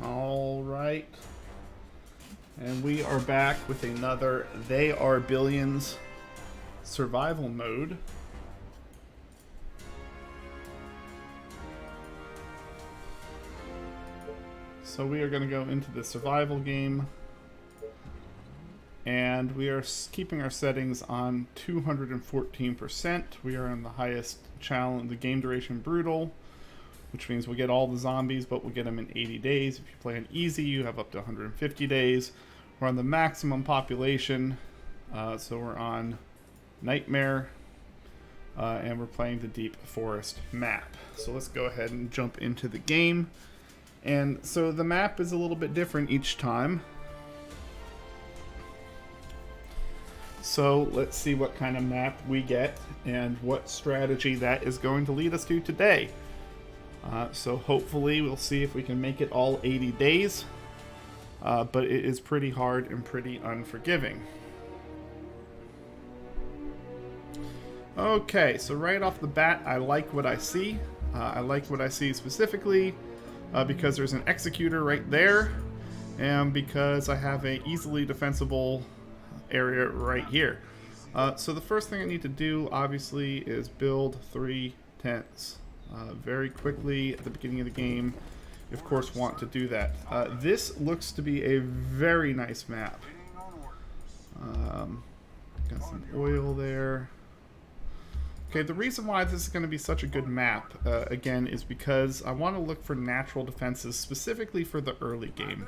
All right. And we are back with another They Are Billions survival mode. So we are going to go into the survival game. And we are keeping our settings on 214%. We are in the highest challenge, the game duration brutal, which means we'll get all the zombies, but we'll get them in 80 days. If you play on easy, you have up to 150 days. We're on the maximum population, so we're on Nightmare, and we're playing the Deep Forest map. So let's go ahead and jump into the game. And so the map is a little bit different each time. So let's see what kind of map we get and what strategy that is going to lead us to today. So hopefully we'll see if we can make it all 80 days, but it is pretty hard and pretty unforgiving. Okay, so right off the bat, I like what I see. I like what I see specifically because there's an executor right there, and because I have a easily defensible area right here. So the first thing I need to do, obviously, is build 3 tents. Very quickly at the beginning of the game, you of course want to do that. This looks to be a very nice map. Got some oil there. Okay, the reason why this is going to be such a good map, again, is because I want to look for natural defenses specifically for the early game.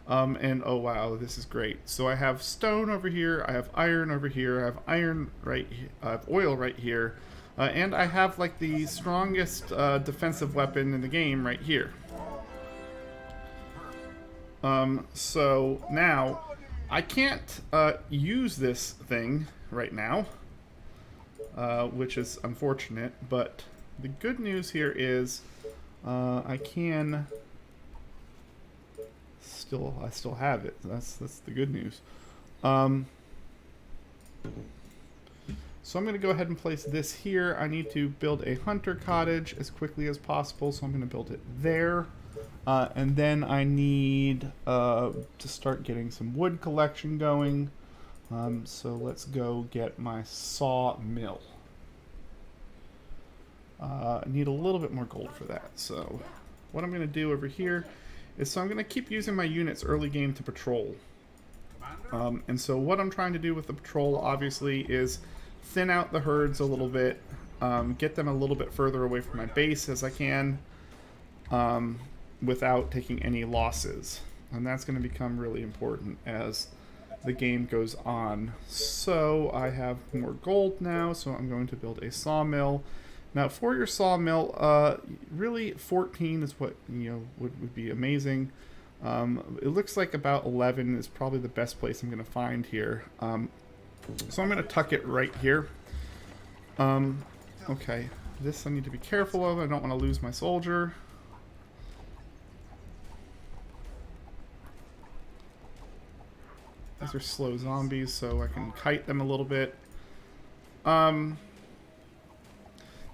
And oh wow, this is great. So I have stone over here, I have iron over here, I have iron right here, I have oil right here, and I have like the strongest defensive weapon in the game right here. So now I can't use this thing right now, which is unfortunate, but the good news here is I can I still have it. That's the good news. So I'm going to go ahead and place this here. I need to build a hunter cottage as quickly as possible, so I'm going to build it there. And then I need to start getting some wood collection going. So let's go get my sawmill. I need a little bit more gold for that. So what I'm going to do over here is, so I'm going to keep using my units early game to patrol. And so what I'm trying to do with the patrol, obviously, is thin out the herds a little bit, get them a little bit further away from my base as I can, without taking any losses. And that's going to become really important as the game goes on. So I have more gold now, so I'm going to build a sawmill. Now, for your sawmill, really 14 is what would be amazing. It looks like about 11 is probably the best place I'm going to find here. So I'm going to tuck it right here. Okay, this I need to be careful of. I don't want to lose my soldier. These are slow zombies, so I can kite them a little bit. The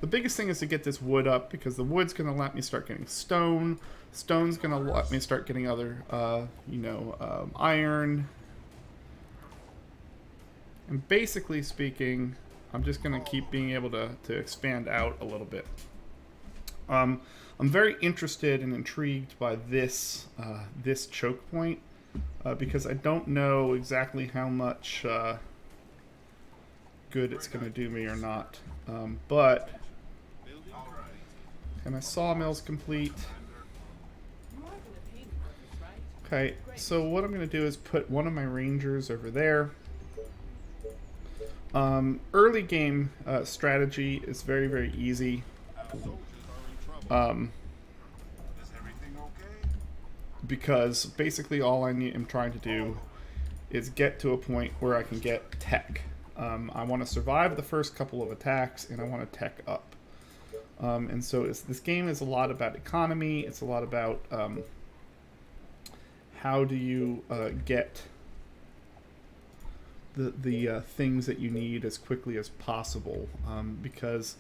biggest thing is to get this wood up, because the wood's going to let me start getting stone. Stone's going to let me start getting other, iron. And basically speaking, I'm just going to keep being able to expand out a little bit. I'm very interested and intrigued by this this choke point, because I don't know exactly how much good it's going to do me or not. But okay, my sawmill's complete. Okay, so what I'm going to do is put one of my rangers over there. Early game strategy is very, very easy. Because basically all I'm trying to do is get to a point where I can get tech. I want to survive the first couple of attacks, and I want to tech up. And so this game is a lot about economy. It's a lot about how do you get the things that you need as quickly as possible. Because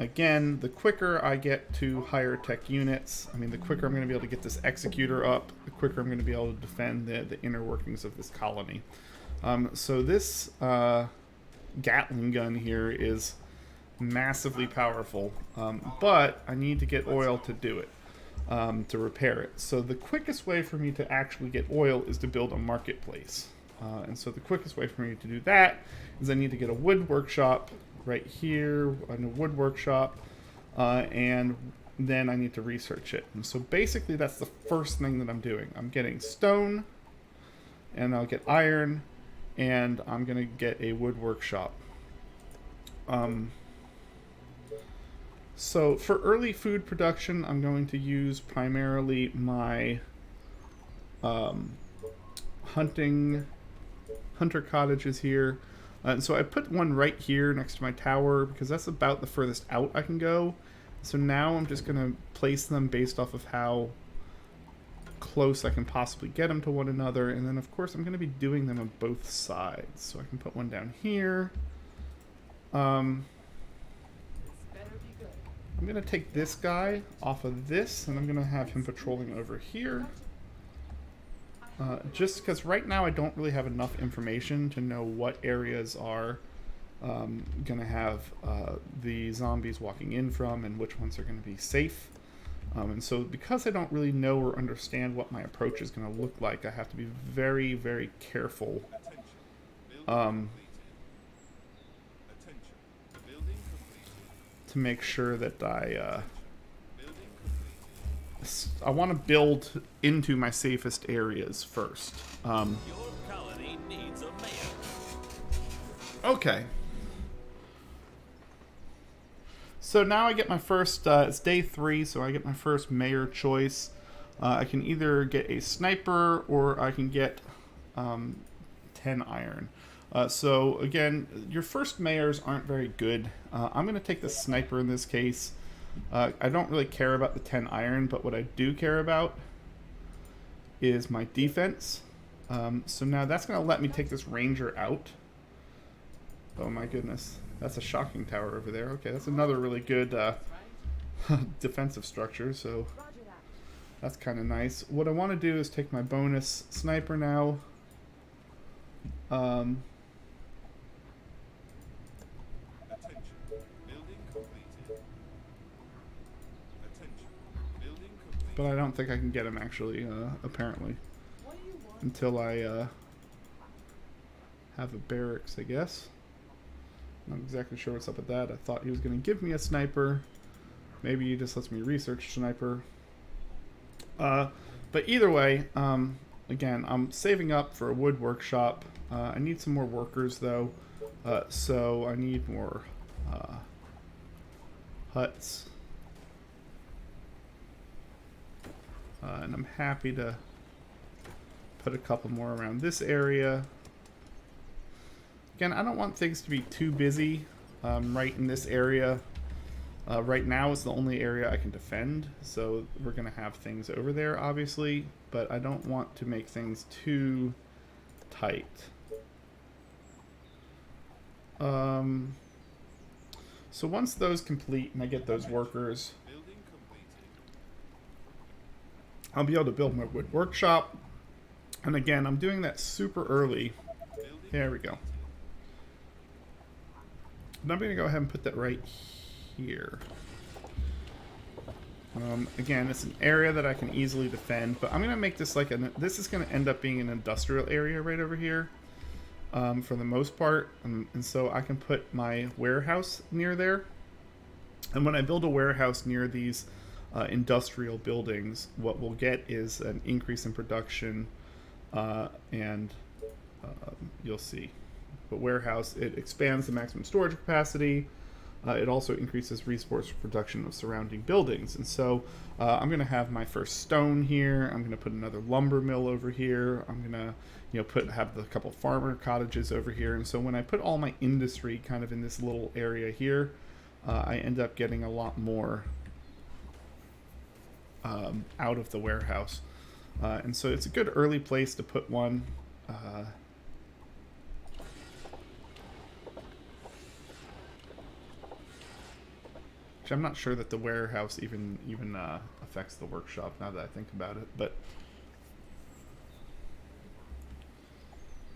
again, the quicker I get to higher tech units, I mean, the quicker I'm going to be able to get this executor up, the quicker I'm going to be able to defend the inner workings of this colony. So this Gatling gun here is massively powerful, but I need to get oil to do it, to repair it. So the quickest way for me to actually get oil is to build a marketplace. And so the quickest way for me to do that is I need to get a wood workshop right here, a wood workshop, and then I need to research it. And so basically that's the first thing that I'm doing. I'm getting stone, and I'll get iron, and I'm going to get a wood workshop. So for early food production, I'm going to use primarily my hunter cottages here. And so I put one right here next to my tower because that's about the furthest out I can go. So now I'm just going to place them based off of how close I can possibly get them to one another. And then of course I'm going to be doing them on both sides. So I can put one down here. I'm going to take this guy off of this, and I'm going to have him patrolling over here. Just because right now I don't really have enough information to know what areas are going to have the zombies walking in from and which ones are going to be safe. And so because I don't really know or understand what my approach is going to look like, I have to be very, very careful. To make sure that I want to build into my safest areas first. Your colony needs a mayor. Okay. So now I get my first, it's day 3, so I get my first mayor choice. I can either get a sniper or I can get 10 iron. So again, your first mayors aren't very good. I'm going to take the sniper in this case. I don't really care about the 10 iron, but what I do care about is my defense. So now that's going to let me take this ranger out. Oh my goodness. That's a shocking tower over there. Okay, that's another really good defensive structure, so that's kind of nice. What I want to do is take my bonus sniper now. But I don't think I can get him actually, apparently. Until I have a barracks, I guess. Not exactly sure what's up with that. I thought he was going to give me a sniper. Maybe he just lets me research sniper. But either way, again, I'm saving up for a wood workshop. I need some more workers, though. So I need more huts. And I'm happy to put a couple more around this area. Again, I don't want things to be too busy right in this area. Right now is the only area I can defend, so we're going to have things over there, obviously, but I don't want to make things too tight. So once those complete and I get those workers, I'll be able to build my wood workshop. And again, I'm doing that super early. There we go. And I'm going to go ahead and put that right here. Again, it's an area that I can easily defend, but I'm going to make this like this is going to end up being an industrial area right over here for the most part. And so I can put my warehouse near there. And when I build a warehouse near these industrial buildings, what we'll get is an increase in production, and you'll see. But warehouse, it expands the maximum storage capacity. It also increases resource production of surrounding buildings. And so I'm going to have my first stone here. I'm going to put another lumber mill over here. I'm going to have a couple farmer cottages over here. And so when I put all my industry kind of in this little area here, I end up getting a lot more out of the warehouse. And so it's a good early place to put one. Actually, I'm not sure that the warehouse even affects the workshop now that I think about it, but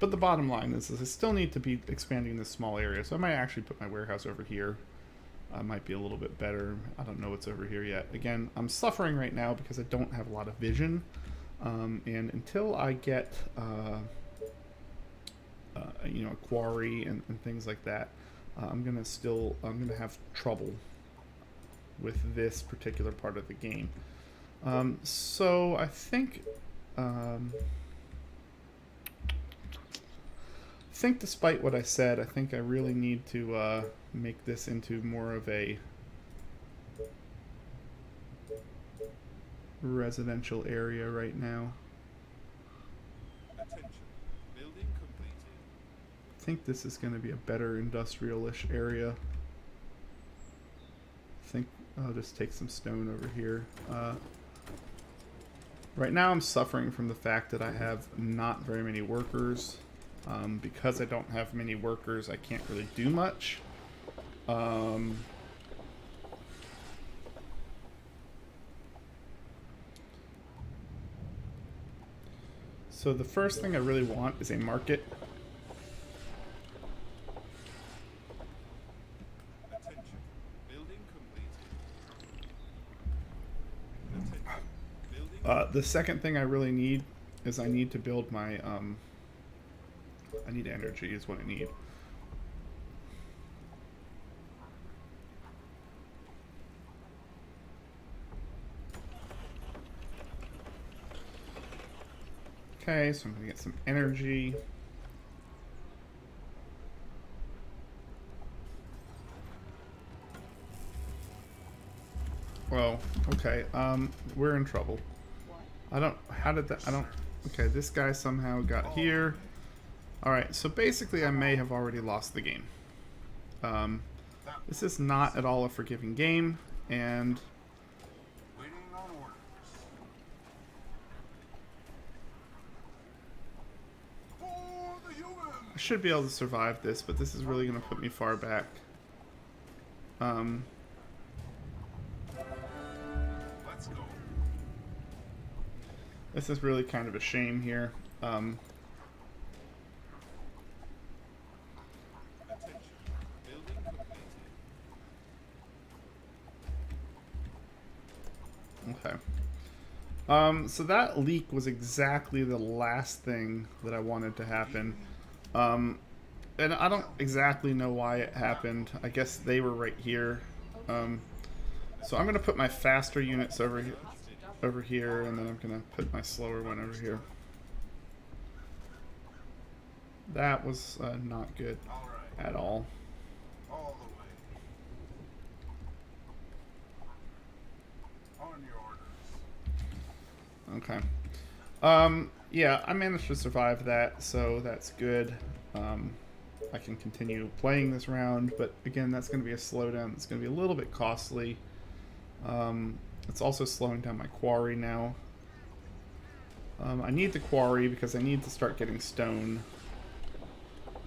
the bottom line is I still need to be expanding this small area, so I might actually put my warehouse over here. Might be a little bit better. I don't know what's over here yet. Again, I'm suffering right now because I don't have a lot of vision, and until I get you know, a quarry and things like that, I'm gonna have trouble with this particular part of the game. So I think despite what I said, I think I really need to make this into more of a residential area right now. Attention. Building completed. I think this is going to be a better industrial-ish area. I think I'll just take some stone over here. Right now I'm suffering from the fact that I have not very many workers. Because I don't have many workers, I can't really do much. So the first thing I really want is a market. Attention. Building completed. Attention. Building. The second thing I really need is I need to build my I need energy is what I need. Okay, so I'm gonna get some energy. Well, okay, we're in trouble. Okay, this guy somehow got here. Alright, so basically I may have already lost the game. This is not at all a forgiving game, and Waiting on orders. For the humans. I should be able to survive this, but this is really going to put me far back. Let's go. This is really kind of a shame here. Attention. Building completed. Okay. So that leak was exactly the last thing that I wanted to happen. And I don't exactly know why it happened. I guess they were right here. So I'm going to put my faster units over here, and then I'm going to put my slower one over here. That was not good All right. at all. All the way. On your orders. Okay. Yeah, I managed to survive that, so that's good. I can continue playing this round, but again, that's going to be a slowdown. It's going to be a little bit costly. It's also slowing down my quarry now. I need the quarry because I need to start getting stone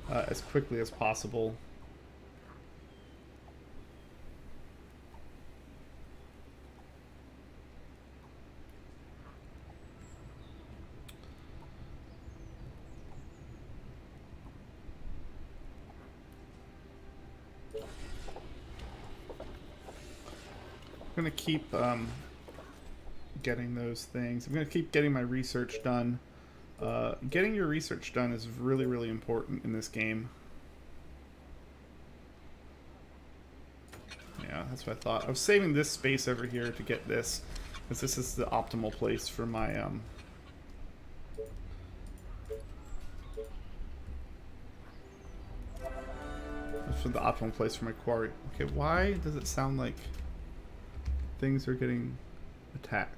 as quickly as possible. I'm going to keep getting those things. I'm going to keep getting my research done. Getting your research done is really, really important in this game. Yeah, that's what I thought. I was saving this space over here to get this, because this is the optimal place for my the optimal place for my quarry. Okay, why does it sound like things are getting attacked?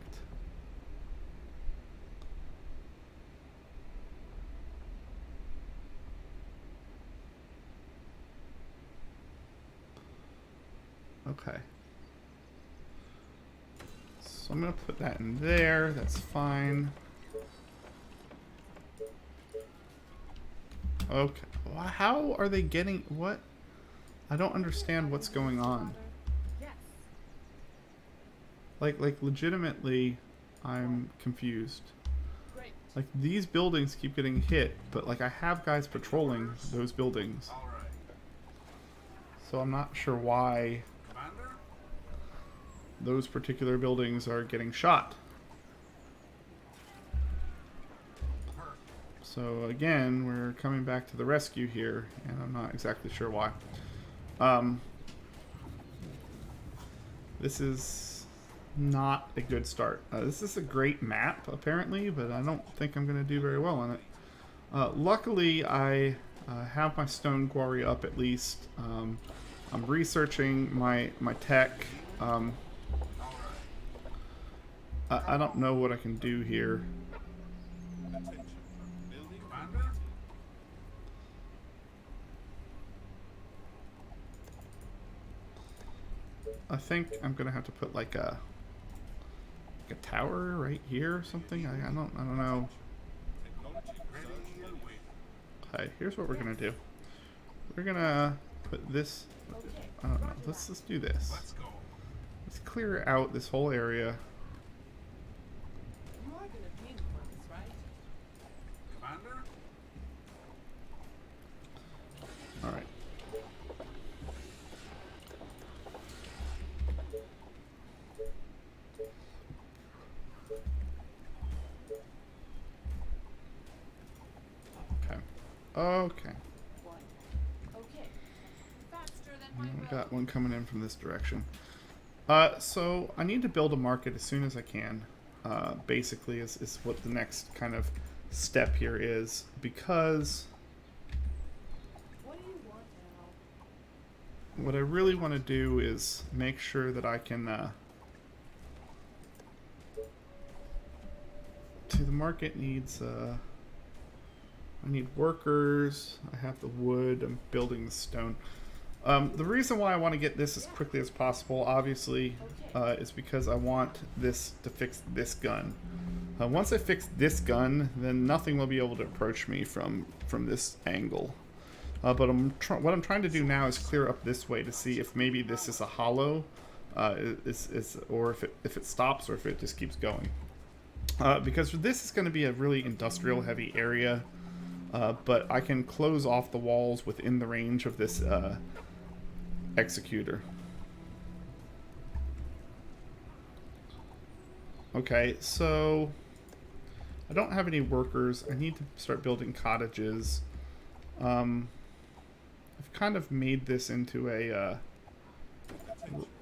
Okay. So I'm going to put that in there. That's fine. Okay. Well, how are they getting... What? I don't understand what's going on. Yes. Like legitimately, I'm confused. Great. Like these buildings keep getting hit, but like I have guys patrolling those buildings, All right. so I'm not sure why Commander? those particular buildings are getting shot. Perfect. So again, we're coming back to the rescue here, and I'm not exactly sure why. This is not a good start. This is a great map, apparently, but I don't think I'm going to do very well on it. Luckily, I have my stone quarry up at least. I'm researching my tech. All right. I don't know what I can do here. Attention. Building Commander? completed. I think I'm gonna have to put like a tower right here or something. I don't know. Technology Ready research and waiting. Okay, here's what we're gonna do. We're gonna put this. Okay. I don't know. Let's do this. Let's go. Let's clear out this whole area. You are gonna pay me for this, right? Commander? All right. Okay. Okay. One. Okay. Faster than my We road. got one coming in from this direction. So I need to build a market as soon as I can. Basically, is what the next kind of step here is, because What do you want now? what I really want to do is make sure that I can. See, the market needs. I need workers. I have the wood. I'm building the stone. The reason why I want to get this as quickly as possible, obviously, is because I want this to fix this gun. Once I fix this gun, then nothing will be able to approach me from this angle. But what I'm trying to do now is clear up this way to see if maybe this is a hollow, or if it stops or if it just keeps going. Because this is going to be a really industrial heavy area, but I can close off the walls within the range of this executor. Okay, so I don't have any workers. I need to start building cottages. I've kind of made this into a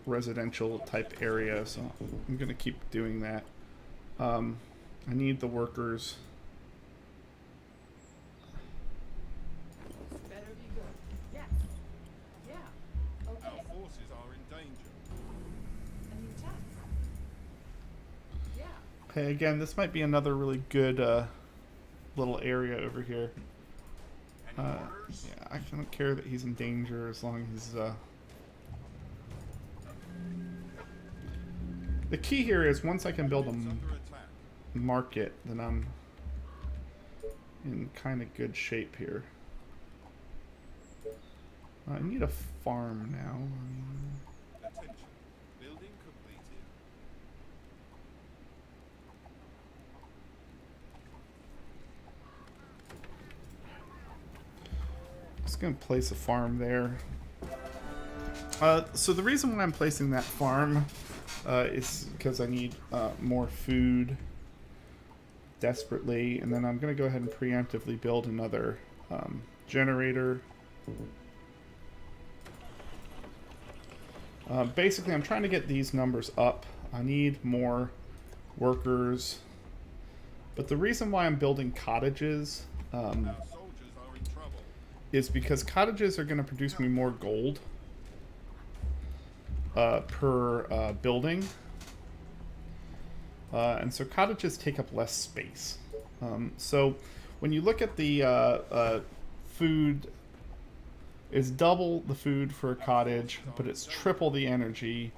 residential type area, so I'm going to keep doing that. I need the workers. This better be good. Yes. Yeah. Okay. Our forces are in danger. A new task. Yeah. Okay, again, this might be another really good little area over here. Any orders? Yeah, I don't care that he's in danger as long as the key here is once I can build a It's under attack. market, then I'm in kind of good shape here. I need a farm now. Attention. Building completed. Just gonna place a farm there. So the reason why I'm placing that farm is because I need more food desperately, and then I'm gonna go ahead and preemptively build another generator. Basically, I'm trying to get these numbers up. I need more workers, but the reason why I'm building cottages Our soldiers are in trouble. is because cottages are going to produce me more gold per building. And so cottages take up less space. So when you look at the food, it's double the food for a cottage, but it's triple the energy.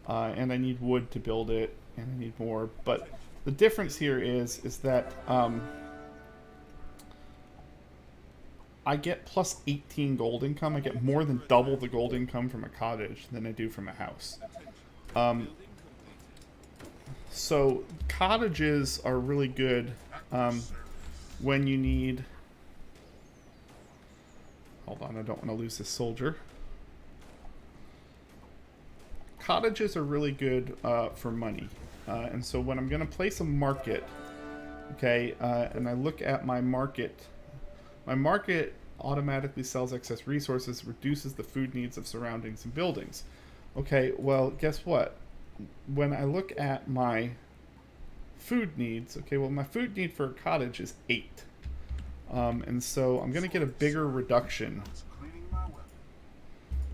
And I need wood to build it, and I need more. But the difference here is that I get plus 18 gold income. I get more than double the gold income from a cottage than I do from a house. Building completed. So cottages are really good when you need. Hold on, I don't want to lose this soldier. Cottages are really good for money, and so when I'm going to place a market, okay, and I look at my market automatically sells excess resources, reduces the food needs of surroundings and buildings. Okay, well, guess what? When I look at my food needs, okay, well, my food need for a cottage is 8. And so I'm going to get a bigger reduction Cleaning my weapon.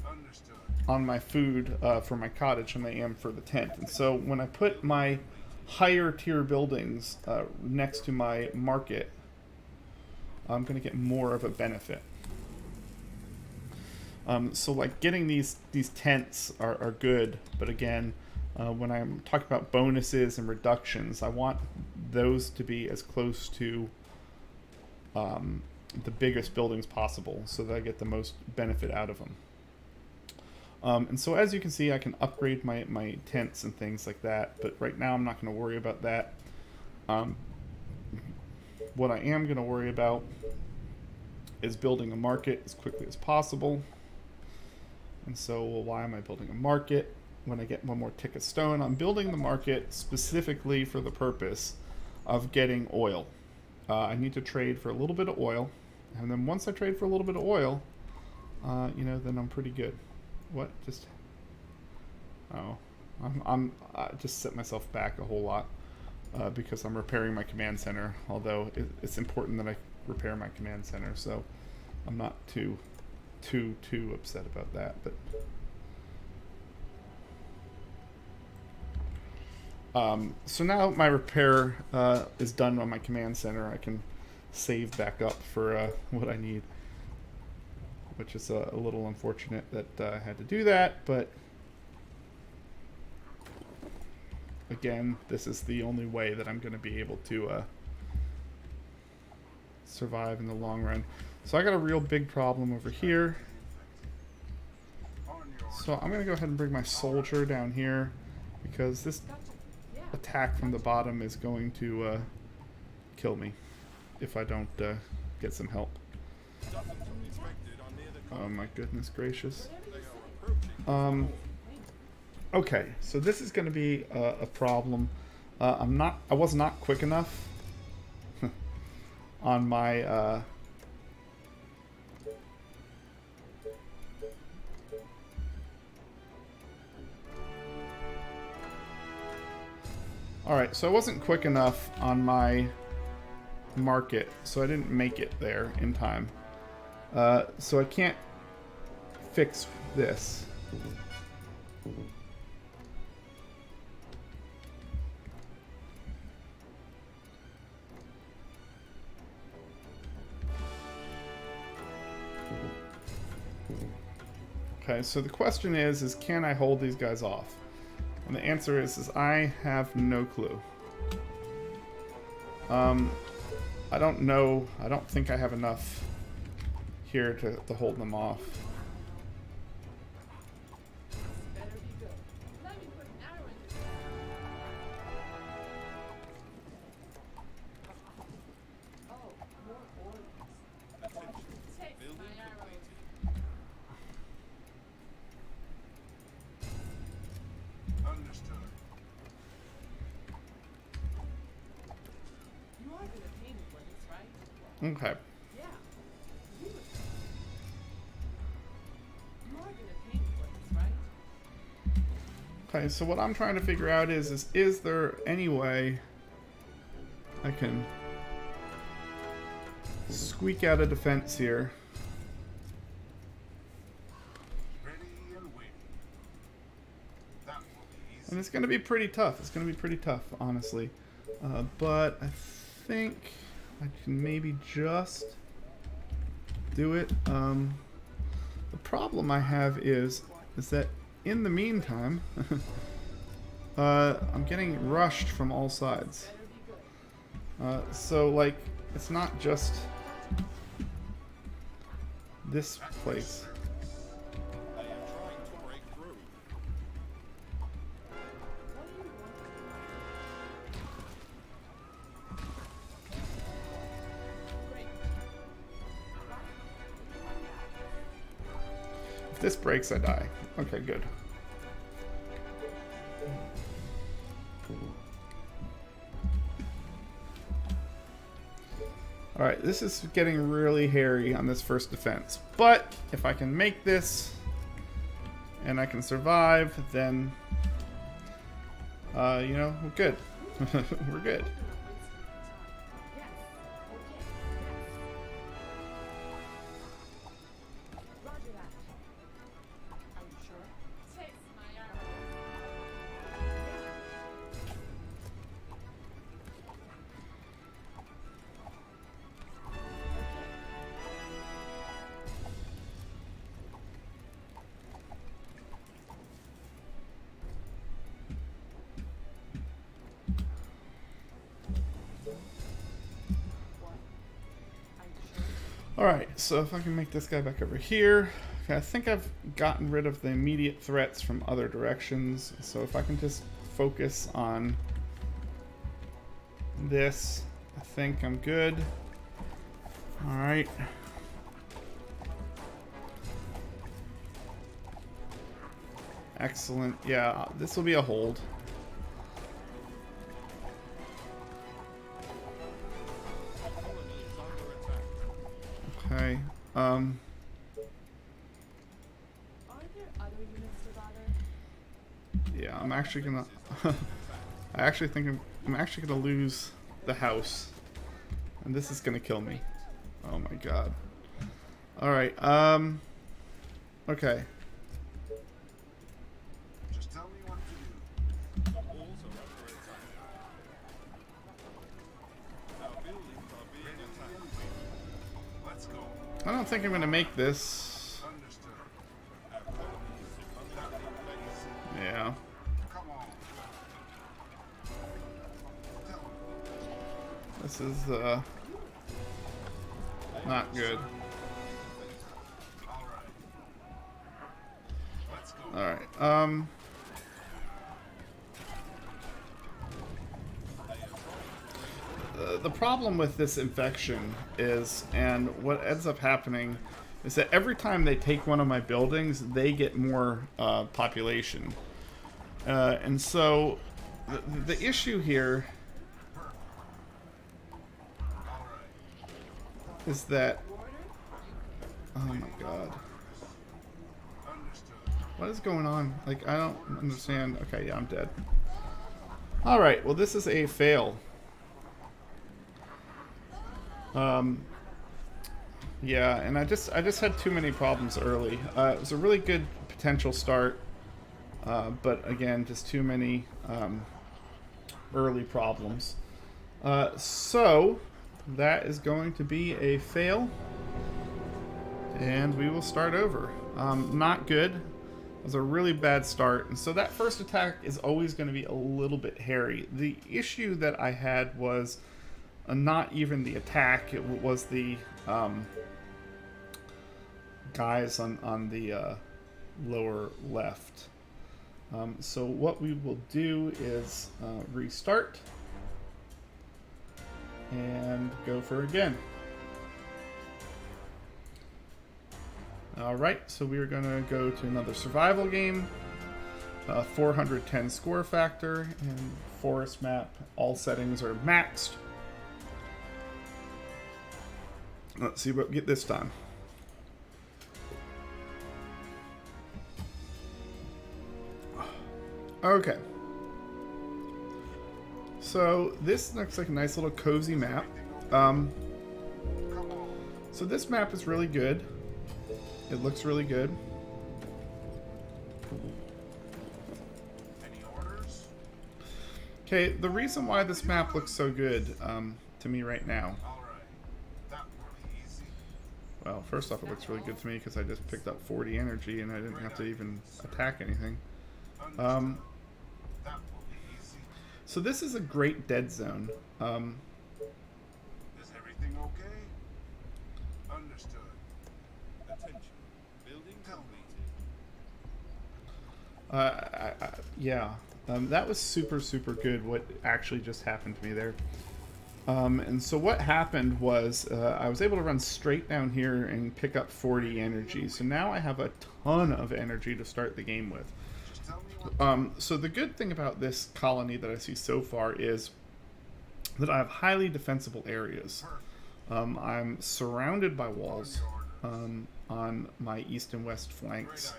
Understood. on my food for my cottage than I am for the tent. And so when I put my higher tier buildings next to my market, I'm going to get more of a benefit. So like getting these tents are good, but again, when I'm talking about bonuses and reductions, I want those to be as close to the biggest buildings possible so that I get the most benefit out of them. And so as you can see, I can upgrade my tents and things like that, but right now I'm not going to worry about that. What I am going to worry about is building a market as quickly as possible. And so, well, why am I building a market? When I get one more tick of stone, I'm building the market specifically for the purpose of getting oil. I need to trade for a little bit of oil, and then once I trade for a little bit of oil, then I'm pretty good. What? Just I just set myself back a whole lot because I'm repairing my command center. Although it's important that I repair my command center, so I'm not too upset about that. But so now my repair is done on my command center. I can save back up for what I need, which is a little unfortunate that I had to do that, but again, this is the only way that I'm going to be able to survive in the long run. So I got a real big problem over here. So I'm going to go ahead and bring my soldier down here because this Gotcha. Yeah. attack from the bottom is going to kill me if I don't get some help. Dozens of infected are near the Oh my goodness gracious. They are approaching. Okay, so this is going to be a problem. I was not quick enough on my Alright, so I wasn't quick enough on my market, so I didn't make it there in time. So I can't fix this. Okay, so the question is can I hold these guys off? And the answer is I have no clue. I don't know. I don't think I have enough here to hold them off. Better be good. Let me put an arrow in this. Oh, more orders. Attention. Take Building my arrow. completed. Understood. You are gonna pay me for this, right? Okay. Yeah. You would. You are gonna pay me for this, right? Okay, so what I'm trying to figure out is there any way I can squeak out a defense here? Ready and waiting. That will be easy. And it's going to be pretty tough. It's going to be pretty tough, honestly. But I think I can maybe just do it. The problem I have is that in the meantime, I'm getting rushed from all sides. Better be good. So, like, it's not just this place. They are trying to break through. What do you want? this breaks, I die. Okay, good. Alright, this is getting really hairy on this first defense. But if I can make this and I can survive, then you know, we're good. We're good. Yes. Okay. Yes. Roger that. Are you sure? Takes my arrow. What? Are you sure? Alright, so if I can make this guy back over here. Okay, I think I've gotten rid of the immediate threats from other directions. So if I can just focus on this, I think I'm good. Alright. Excellent. Yeah, this will be a hold. Colony is under attack. Okay. Are there other units to bother? Yeah, I'm actually gonna. I actually think I'm actually gonna lose the house, and this is gonna kill me. Oh my god. All right. Okay. Just tell me what to do. The walls are under attack. Our buildings are being attacked. Let's go. I don't think I'm gonna make this. Understood. Our colony is under attack. Yeah. Come on. Tell me. This is not good. All right. Let's go. All right. The problem with this infection is, and what ends up happening, is that every time they take one of my buildings, they get more population. And so, the issue here is that... Oh my god. Understood. What is going on? Like, I don't understand. Okay, yeah, I'm dead. Alright, well this is a fail. Yeah, and I just had too many problems early. It was a really good potential start, but again, just too many early problems. So that is going to be a fail, and we will start over. Not good. It was a really bad start, and so that first attack is always going to be a little bit hairy. The issue that I had was not even the attack; it was the guys on the lower left. So what we will do is restart and go for again. Alright, so we are going to go to another survival game. 410 score factor and forest map. All settings are maxed. Let's see what we get this time. Okay. So this looks like a nice little cozy map. Come on. So this map is really good. It looks really good. Any orders? Okay, the reason why this map looks so good to me right now. All right. That will be easy. Well, first off, it looks really good to me because I just picked up 40 energy and I didn't have to even attack anything. Understood. That will be easy. So this is a great dead zone. Is everything okay? Understood. Attention. Building completed. Yeah, that was super good what actually just happened to me there. And so what happened was I was able to run straight down here and pick up 40 energy. So now I have a ton of energy to start the game with. Just tell me what So the good thing about this colony that I see so far is that I have highly defensible areas. I'm surrounded by walls on my east and west flanks.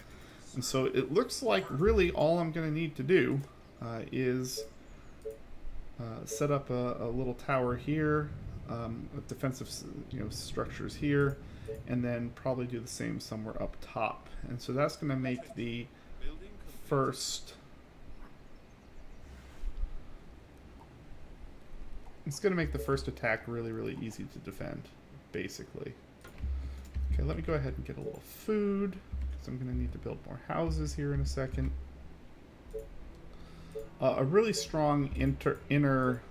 And so it looks like really all I'm going to need to do is set up a little tower here, with defensive structures here, and then probably do the same somewhere up top. And so that's going to make the Building first... It's going to make the first attack really, really easy to defend, basically. Okay, let me go ahead and get a little food, because I'm going to need to build more houses here in a second. A really strong inner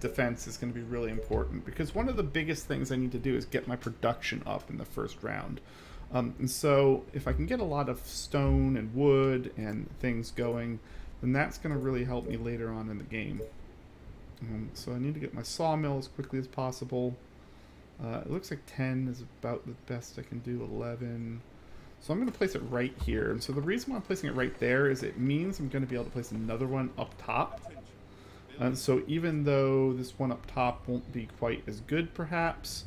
defense is going to be really important, because one of the biggest things I need to do is get my production up in the first round. And so if I can get a lot of stone and wood and things going, then that's going to really help me later on in the game. So I need to get my sawmill as quickly as possible. It looks like 10 is about the best I can do. 11. So I'm going to place it right here. And so the reason why I'm placing it right there is it means I'm going to be able to place another one up top. And so even though this one up top won't be quite as good perhaps,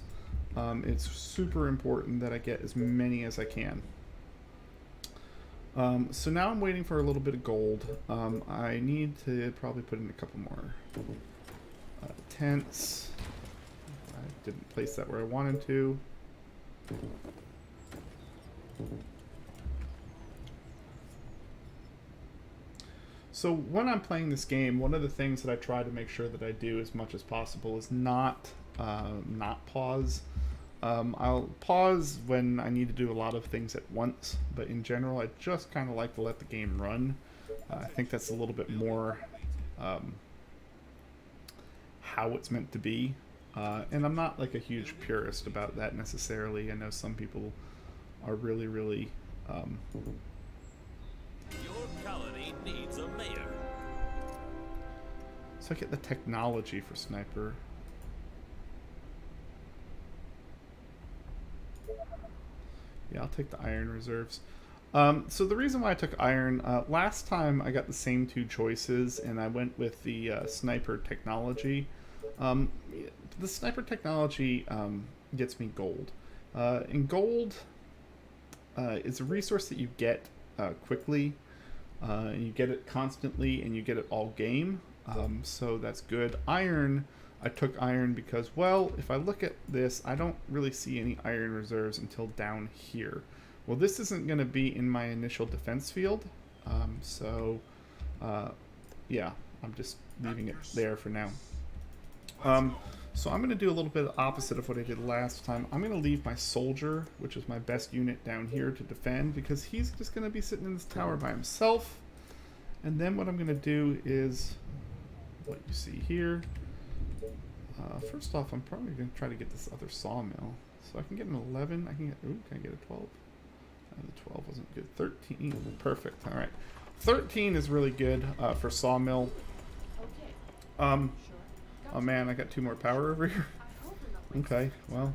it's super important that I get as many as I can. So now I'm waiting for a little bit of gold. I need to probably put in a couple more tents. I didn't place that where I wanted to. So when I'm playing this game, one of the things that I try to make sure that I do as much as possible is not pause. I'll pause when I need to do a lot of things at once, but in general, I just kind of like to let the game run. I think that's a little bit more how it's meant to be. And I'm not like a huge purist about that necessarily. I know some people are really, really... Your colony needs a mayor. So I get the technology for sniper. Yeah, I'll take the iron reserves. So the reason why I took iron, last time I got the same two choices and I went with the sniper technology. The sniper technology gets me gold. And gold is a resource that you get quickly. And you get it constantly and you get it all game. So that's good. Iron, I took iron because, well, if I look at this, I don't really see any iron reserves until down here. Well, this isn't going to be in my initial defense field. Yeah, I'm just leaving it there for now. So I'm going to do a little bit opposite of what I did last time. I'm going to leave my soldier, which is my best unit down here, to defend, because he's just going to be sitting in this tower by himself. And then what I'm going to do is what you see here. First off, I'm probably going to try to get this other sawmill. So I can get an 11. I can get, ooh, can I get a 12? The 12 wasn't good. 13, perfect. All right. 13 is really good for sawmill. Okay. Oh man, I got 2 more power over here. I hope we're not Okay, well,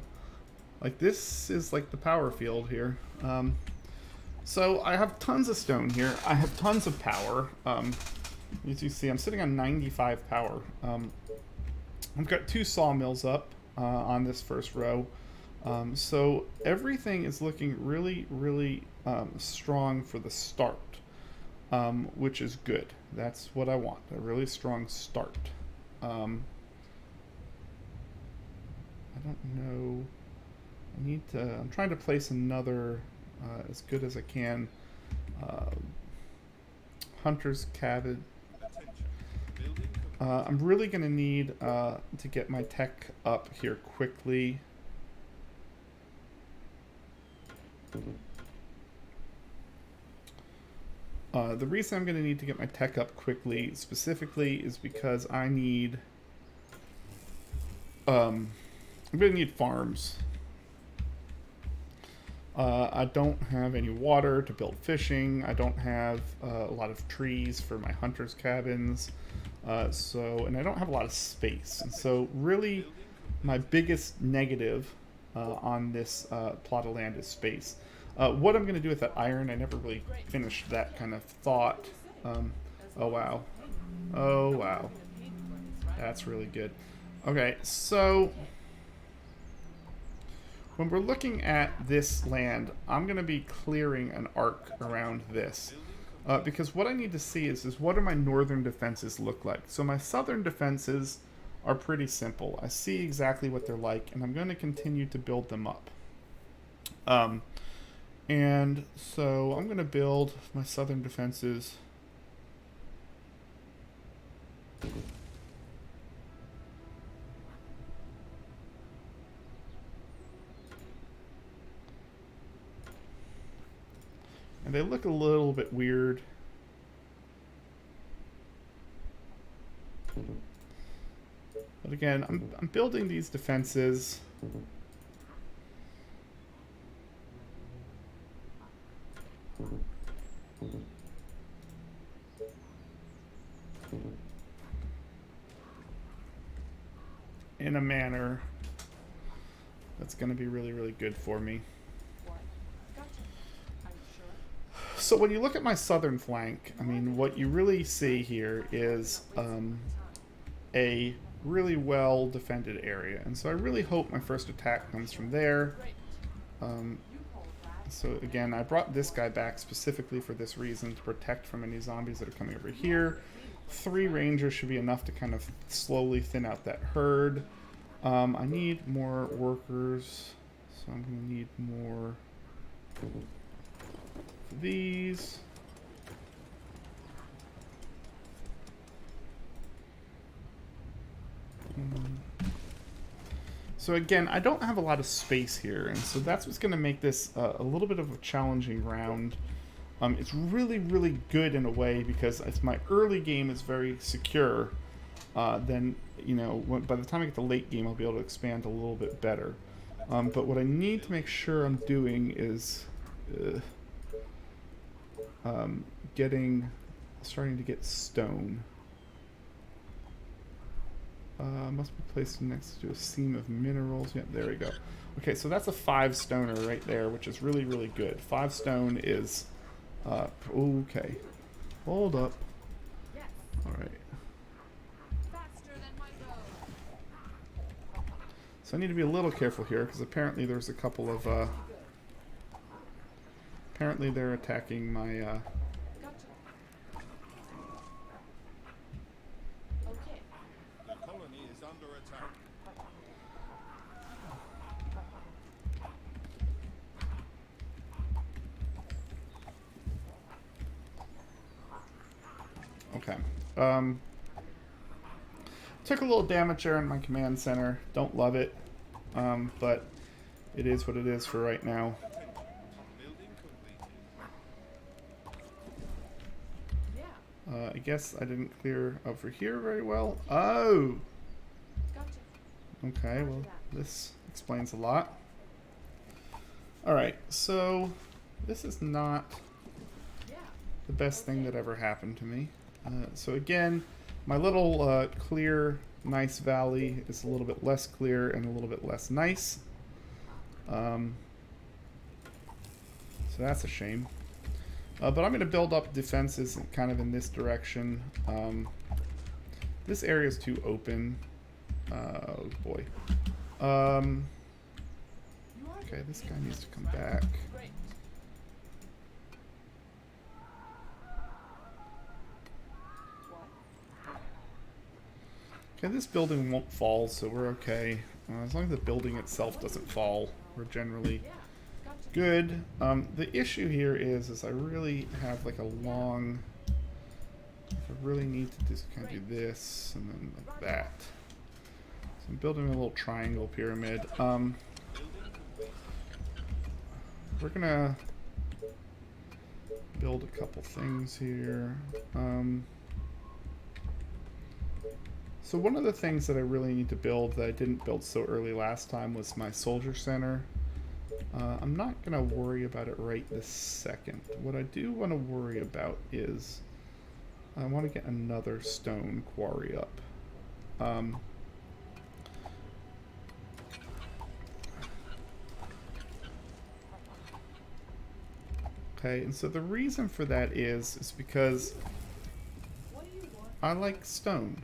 like this is like the power field here. So I have tons of stone here. I have tons of power. As you see, I'm sitting on 95 power. I've got 2 sawmills up on this first row. So everything is looking really, really strong for the start, which is good. That's what I want, a really strong start. I don't know. I'm trying to place another as good as I can. Hunter's Cabin. I'm really going to need to get my tech up here quickly. The reason I'm going to need to get my tech up quickly specifically is because I need... I'm going to need farms. I don't have any water to build fishing. I don't have a lot of trees for my hunters' cabins. And I don't have a lot of space. And so really my biggest negative on this plot of land is space. What I'm going to do with that iron, I never really finished that kind of thought. Oh, wow. Oh, wow. That's really good. Okay, so when we're looking at this land, I'm going to be clearing an arc around this. Because what I need to see is what do my northern defenses look like? So my southern defenses are pretty simple. I see exactly what they're like, and I'm going to continue to build them up. And so I'm going to build my southern defenses. And they look a little bit weird. But again, I'm building these defenses. In a manner that's going to be really, really good for me. So when you look at my southern flank, I mean, what you really see here is a really well defended area. And so I really hope my first attack comes from there. So again, I brought this guy back specifically for this reason, to protect from any zombies that are coming over here. 3 rangers should be enough to kind of slowly thin out that herd. I need more workers, so I'm going to need more of these. So again, I don't have a lot of space here, and so that's what's going to make this a little bit of a challenging round. It's really, really good in a way because as my early game is very secure, then, you know, by the time I get to late game, I'll be able to expand a little bit better. But what I need to make sure I'm doing is starting to get stone. Must be placed next to a seam of minerals. Yep, there we go. Okay, so that's a 5 stoner right there, which is really, really good. 5 stone is... okay. Hold up. Alright. So I need to be a little careful here, because apparently there's a couple of... apparently they're attacking my... Okay. Took a little damage there in my command center. Don't love it, but it is what it is for right now. I guess I didn't clear over here very well. Oh! Okay, well, this explains a lot. Alright, so this is not the best thing that ever happened to me. So again, my little clear, nice valley is a little bit less clear and a little bit less nice. So that's a shame. But I'm going to build up defenses kind of in this direction. This area is too open. Oh boy. Okay, this guy needs to come back. Okay, this building won't fall, so we're okay. As long as the building itself doesn't fall, we're generally good. The issue here is I really have like a long... I really need to just kind of do this and then like that. So I'm building a little triangle pyramid. We're gonna build a couple things here. So one of the things that I really need to build that I didn't build so early last time was my soldier center. I'm not going to worry about it right this second. What I do want to worry about is I want to get another stone quarry up. Okay, and so the reason for that is because What do you want? I like stone.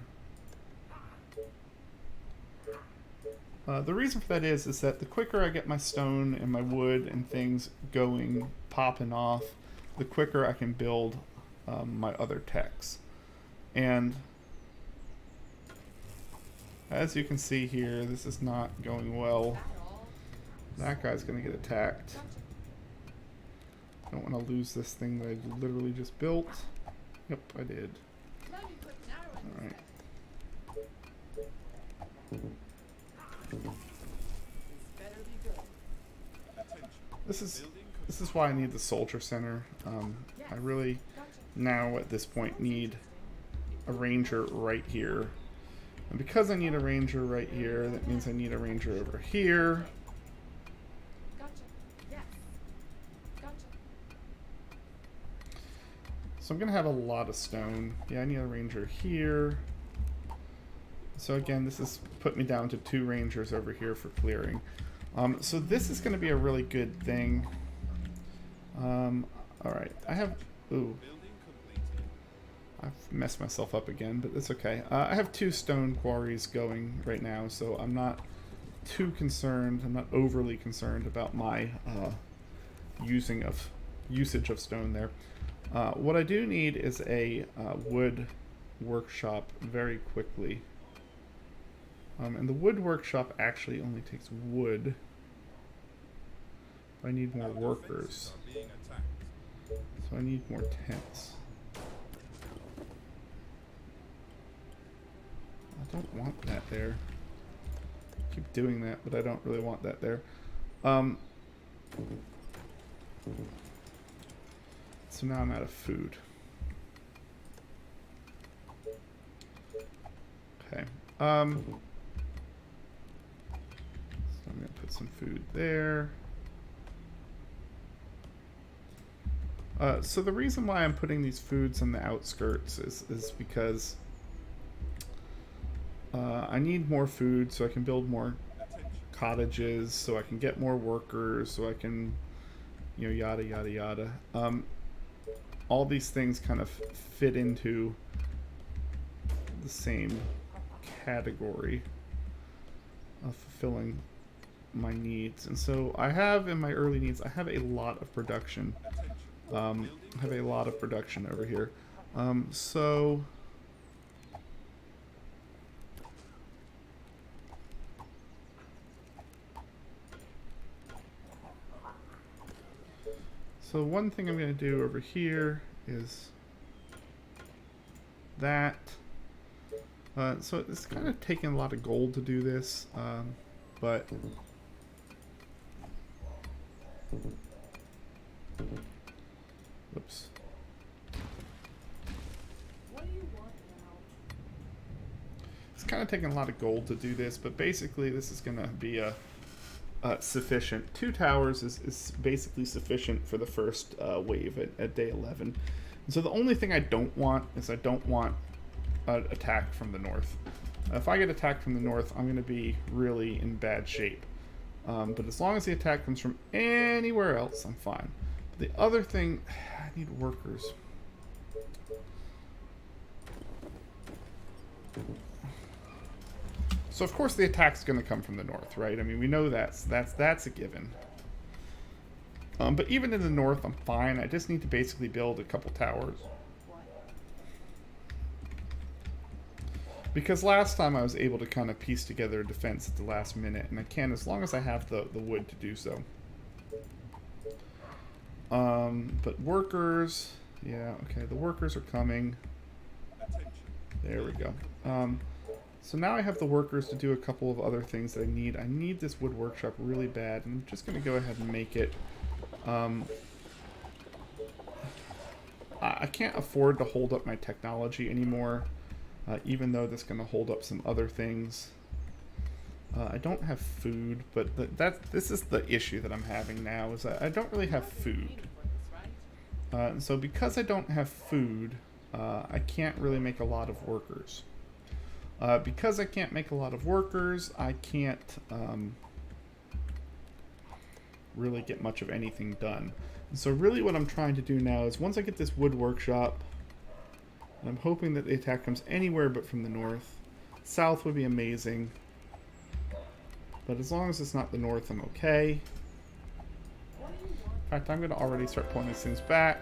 The reason for that is that the quicker I get my stone and my wood and things going, popping off, the quicker I can build my other techs. And as you can see here, this is not going well. That all? That guy's gonna get attacked. Gotcha. Don't want to lose this thing that I literally just built. Yep, I did. Let me put an arrow in Alright. this better be good. Attention. This is why I need the soldier center. I really Gotcha. now at this point need a ranger right here. And because I need a ranger right here, that means I need a ranger over here. Gotcha. Yes. Gotcha. So I'm gonna have a lot of stone. Yeah, I need a ranger here. So again, this has put me down to 2 rangers over here for clearing. So this is gonna be a really good thing. Alright, I have... Ooh. Building completed. I've messed myself up again, but it's okay. I have 2 stone quarries going right now, so I'm not too concerned. I'm not overly concerned about my usage of stone there. What I do need is a wood workshop very quickly. And the wood workshop actually only takes wood. I need more Our workers, defenses are being attacked. so I need more tents. I don't want that there. I keep doing that, but I don't really want that there. So now I'm out of food. Okay. So I'm gonna put some food there. So the reason why I'm putting these foods on the outskirts is because I need more food so I can build more Attention. cottages, so I can get more workers, so I can, you know, yada yada yada. All these things kind of fit into the same category of fulfilling my needs. And so I have in my early needs, I have a lot of production. I have a lot of production over here. So one thing I'm going to do over here is that. So it's kind of taking a lot of gold to do this, but whoops. What do you want now? It's kind of taking a lot of gold to do this, but basically this is going to be a sufficient. 2 towers is basically sufficient for the first wave at day 11. And so the only thing I don't want is I don't want an attack from the north. If I get attacked from the north, I'm going to be really in bad shape. But as long as the attack comes from anywhere else, I'm fine. The other thing, I need workers. So of course the attack's going to come from the north, right? I mean, we know that's a given. But even in the north, I'm fine. I just need to basically build a couple towers. Because last time I was able to kind of piece together a defense at the last minute, and I can as long as I have the wood to do so. But workers, yeah, okay, the workers are coming. There we go. So now I have the workers to do a couple of other things that I need. I need this wood workshop really bad, and I'm just going to go ahead and make it. I can't afford to hold up my technology anymore, even though that's going to hold up some other things. I don't have food, but this is the issue that I'm having now, is that I don't really have food. And so because I don't have food, I can't really make a lot of workers. Because I can't make a lot of workers, I can't really get much of anything done. And so really what I'm trying to do now is once I get this wood workshop, and I'm hoping that the attack comes anywhere but from the north. South would be amazing. But as long as it's not the north, I'm okay. In fact, I'm going to already start pulling these things back.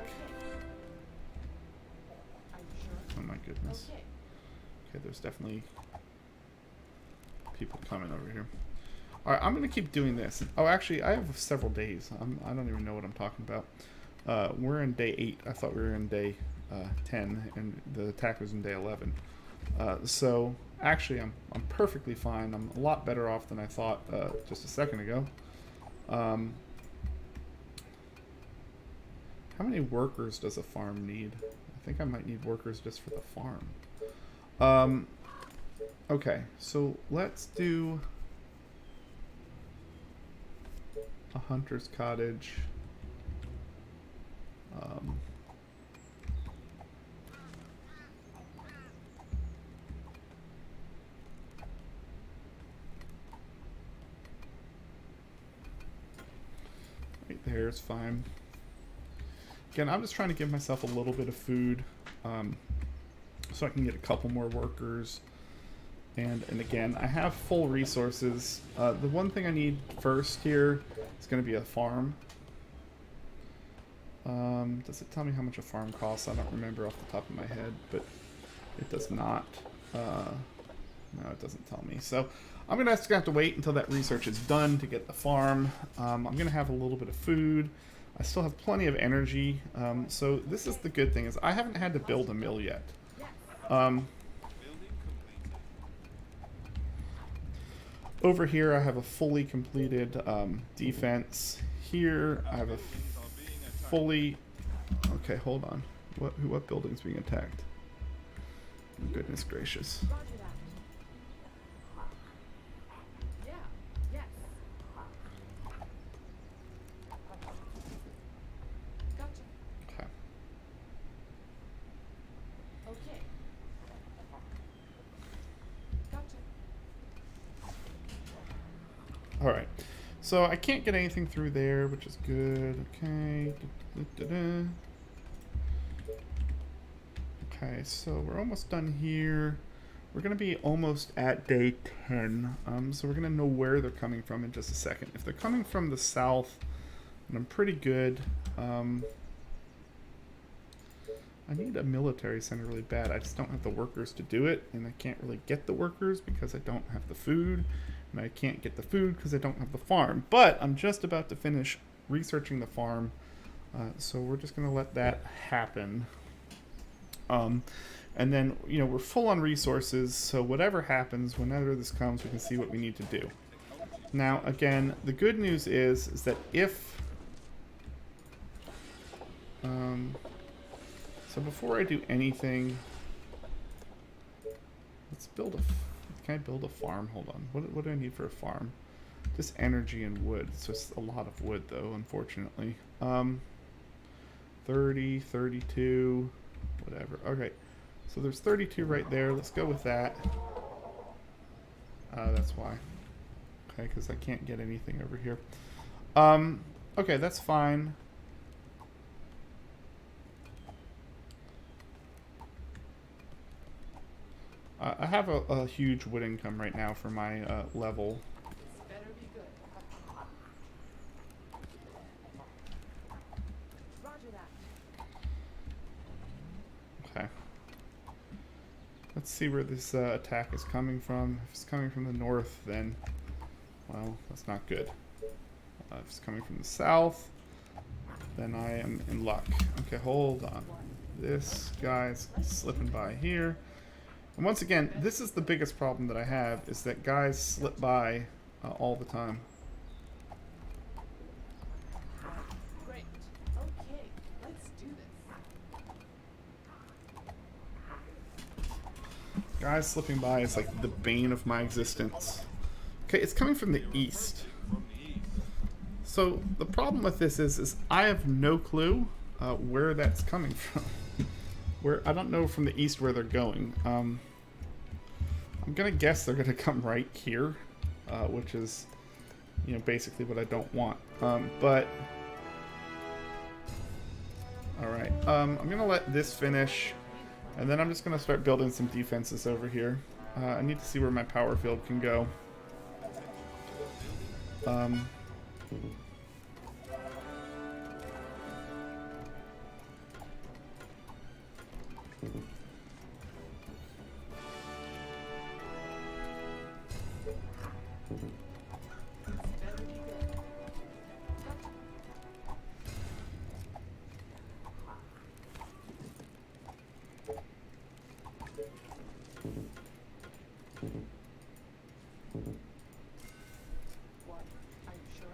Oh my goodness. Okay, there's definitely people coming over here. Alright, I'm going to keep doing this. Oh, actually, I have several days. I don't even know what I'm talking about. We're in day 8. I thought we were in day 10, and the attack was in day 11. So, actually, I'm perfectly fine. I'm a lot better off than I thought just a second ago. How many workers does a farm need? I think I might need workers just for the farm. Okay, so let's do a hunter's cottage. Right there is fine. Again, I'm just trying to give myself a little bit of food, so I can get a couple more workers. And again, I have full resources. The one thing I need first here is going to be a farm. Does it tell me how much a farm costs? I don't remember off the top of my head, but it does not. No, it doesn't tell me. So I'm going to have to wait until that research is done to get the farm. I'm going to have a little bit of food. I still have plenty of energy. So this is the good thing, is I haven't had to build a mill yet. Over here I have a fully completed defense. Here I have a fully... Okay, hold on. What building's being attacked? Goodness gracious. Yeah. Yes. Gotcha. Okay. Okay. Gotcha. Alright. So I can't get anything through there, which is good. Okay. Okay, so we're almost done here. We're going to be almost at day 10. So we're going to know where they're coming from in just a second. If they're coming from the south, then I'm pretty good. I need a military center really bad. I just don't have the workers to do it, and I can't really get the workers because I don't have the food, and I can't get the food because I don't have the farm. But I'm just about to finish researching the farm, so we're just going to let that happen. And then, you know, we're full on resources, so whatever happens, whenever this comes, we can see what we need to do. Now, again, the good news is that if... so before I do anything, let's build a... Can I build a farm? Hold on. What do I need for a farm? Just energy and wood. It's just a lot of wood, though, unfortunately. 30, 32... whatever. Okay, so there's 32 right there. Let's go with that. That's why. Okay, because I can't get anything over here. Okay, that's fine. I have a huge wood income right now for my level. Better be good. Roger that. Okay. Let's see where this attack is coming from. If it's coming from the north, then, well, that's not good. If it's coming from the south, then I am in luck. Okay, hold on. This guy's slipping by here. And once again, this is the biggest problem that I have, is that guys slip by all the time. Great. Okay, let's do this. Guys slipping by is like the bane of my existence. Okay, it's coming from the east. From the east. So the problem with this is I have no clue where that's coming from. Where I don't know from the east where they're going. I'm gonna guess they're gonna come right here, which is, you know, basically what I don't want. But all right, I'm gonna let this finish, and then I'm just gonna start building some defenses over here. I need to see where my power field can go. What? Are you sure?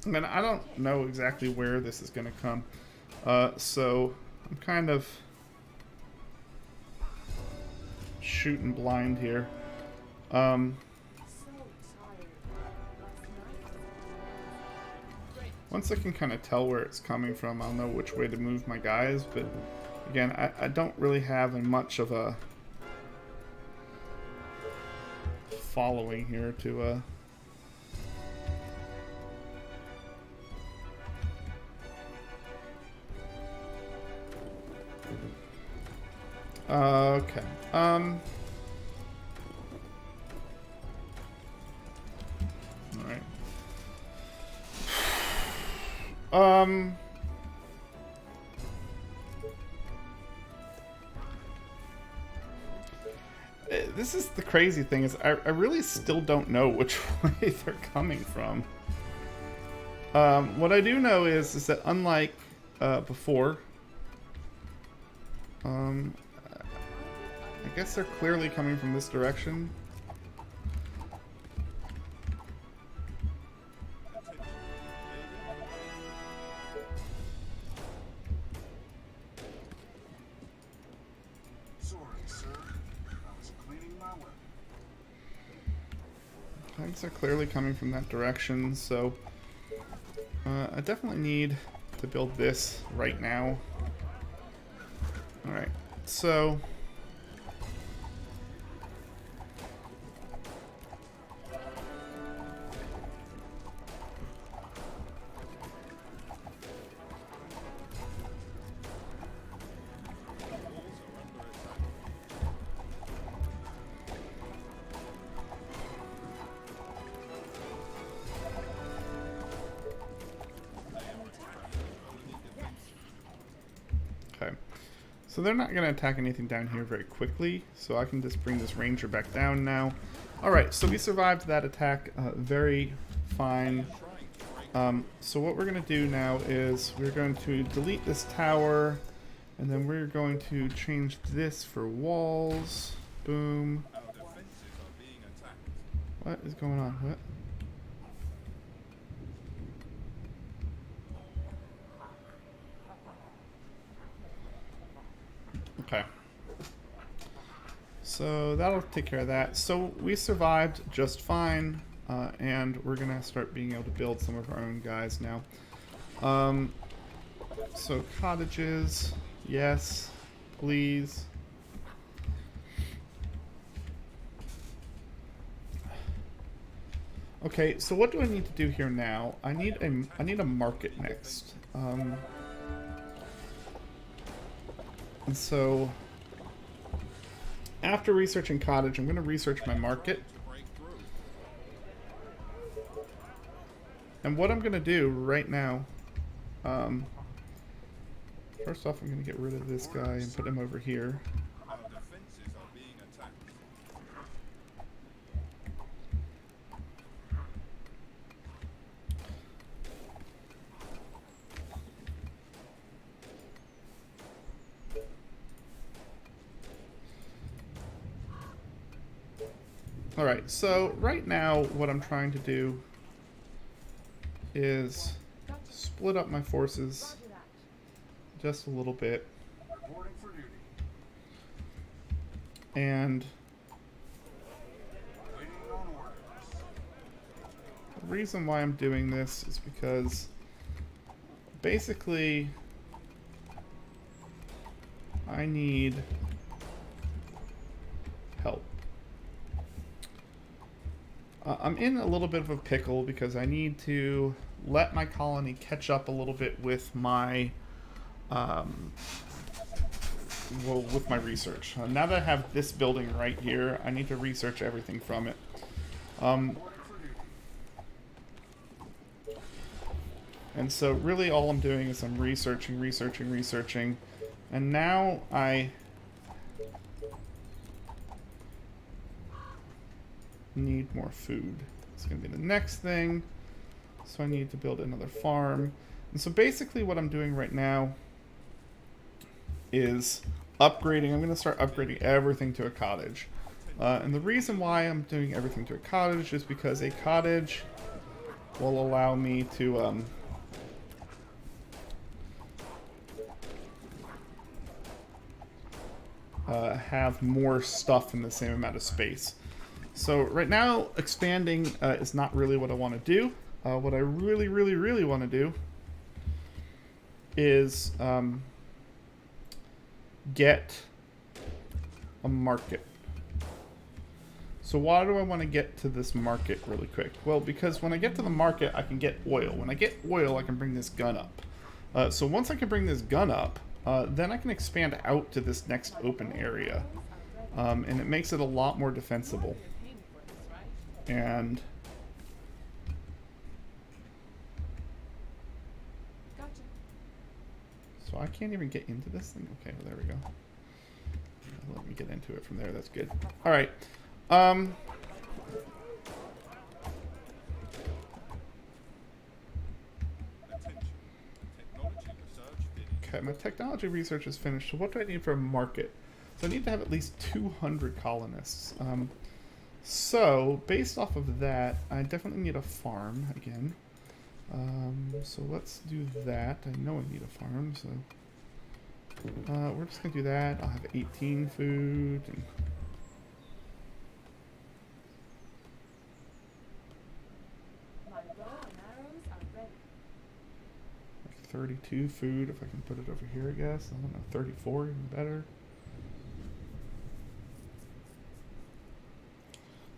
I mean, I don't know exactly where this is going to come, so I'm kind of shooting blind here. So tired. Last night. Once I can kind of tell where it's coming from, I'll know which way to move my guys, but again, I don't really have much of a following here to okay. All right. This is the crazy thing is I really still don't know which way they're coming from. What I do know is that unlike before, I guess they're clearly coming from this direction. Sorry, sir. I was cleaning my weapon. I guess they're clearly coming from that direction, so I definitely need to build this right now. Alright, so okay. So they're not going to attack anything down here very quickly, so I can just bring this ranger back down now. Alright, so we survived that attack very fine. So what we're going to do now is we're going to delete this tower, and then we're going to change this for walls. Boom. Our defenses are being attacked. What is going on? What? Okay. So that'll take care of that. So we survived just fine, and we're gonna start being able to build some of our own guys now. So cottages, yes, please. Okay, so what do I need to do here now? I need a market next. And so after researching cottage, I'm going to research my market. Break through. And what I'm going to do right now, first off, I'm going to get rid of this guy and put him over here. Our defenses are being attacked. Alright, so right now what I'm trying to do is split up my forces Roger that. just a little bit. Reporting for duty. And Waiting on orders. reason why I'm doing this is because basically I need help. I'm in a little bit of a pickle because I need to let my colony catch up a little bit with my with my research. Now that I have this building right here, I need to research everything from it. And so really all I'm doing is I'm researching, and now I need more food. It's going to be the next thing. So I need to build another farm. And so basically what I'm doing right now is upgrading. I'm going to start upgrading everything to a cottage. And the reason why I'm doing everything to a cottage is because a cottage will allow me to have more stuff in the same amount of space. So right now, expanding is not really what I want to do. What I really want to do is get a market. So why do I want to get to this market really quick? Well, because when I get to the market, I can get oil. When I get oil, I can bring this gun up. So once I can bring this gun up, then I can expand out to this next open area. And it makes it a lot more defensible. And Gotcha. so I can't even get into this thing. Okay, well, there we go. Let me get into it from there. That's good. All right. Attention. Technology research finished. Okay, my technology research is finished. So what do I need for a market? So I need to have at least 200 colonists. So based off of that, I definitely need a farm again. So let's do that. I know I need a farm, so we're just gonna do that. I'll have 18 food and My bow and arrows are ready. like 32 food if I can put it over here, I guess. I don't know, 34 even better.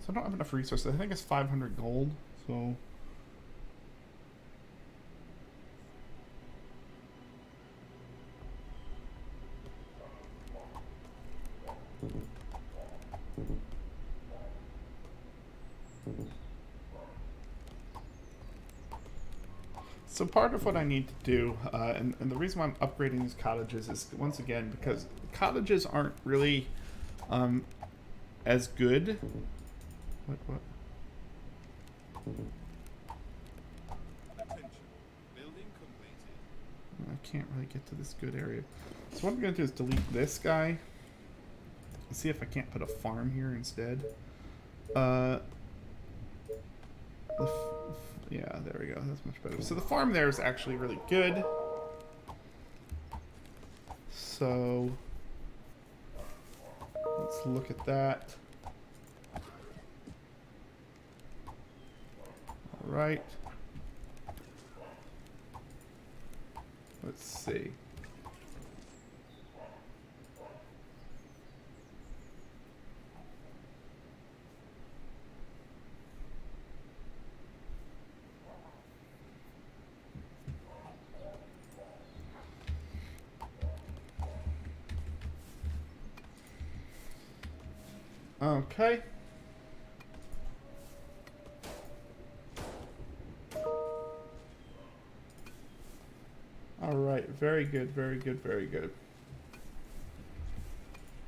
So I don't have enough resources. I think it's 500 gold, so so part of what I need to do, and the reason why I'm upgrading these cottages is, once again, because cottages aren't really as good. What? Attention. Building completed. I can't really get to this good area. So what I'm going to do is delete this guy. And see if I can't put a farm here instead. Yeah, there we go. That's much better. So the farm there is actually really good. So let's look at that. All right. Let's see. Okay. All right, very good, very good, very good.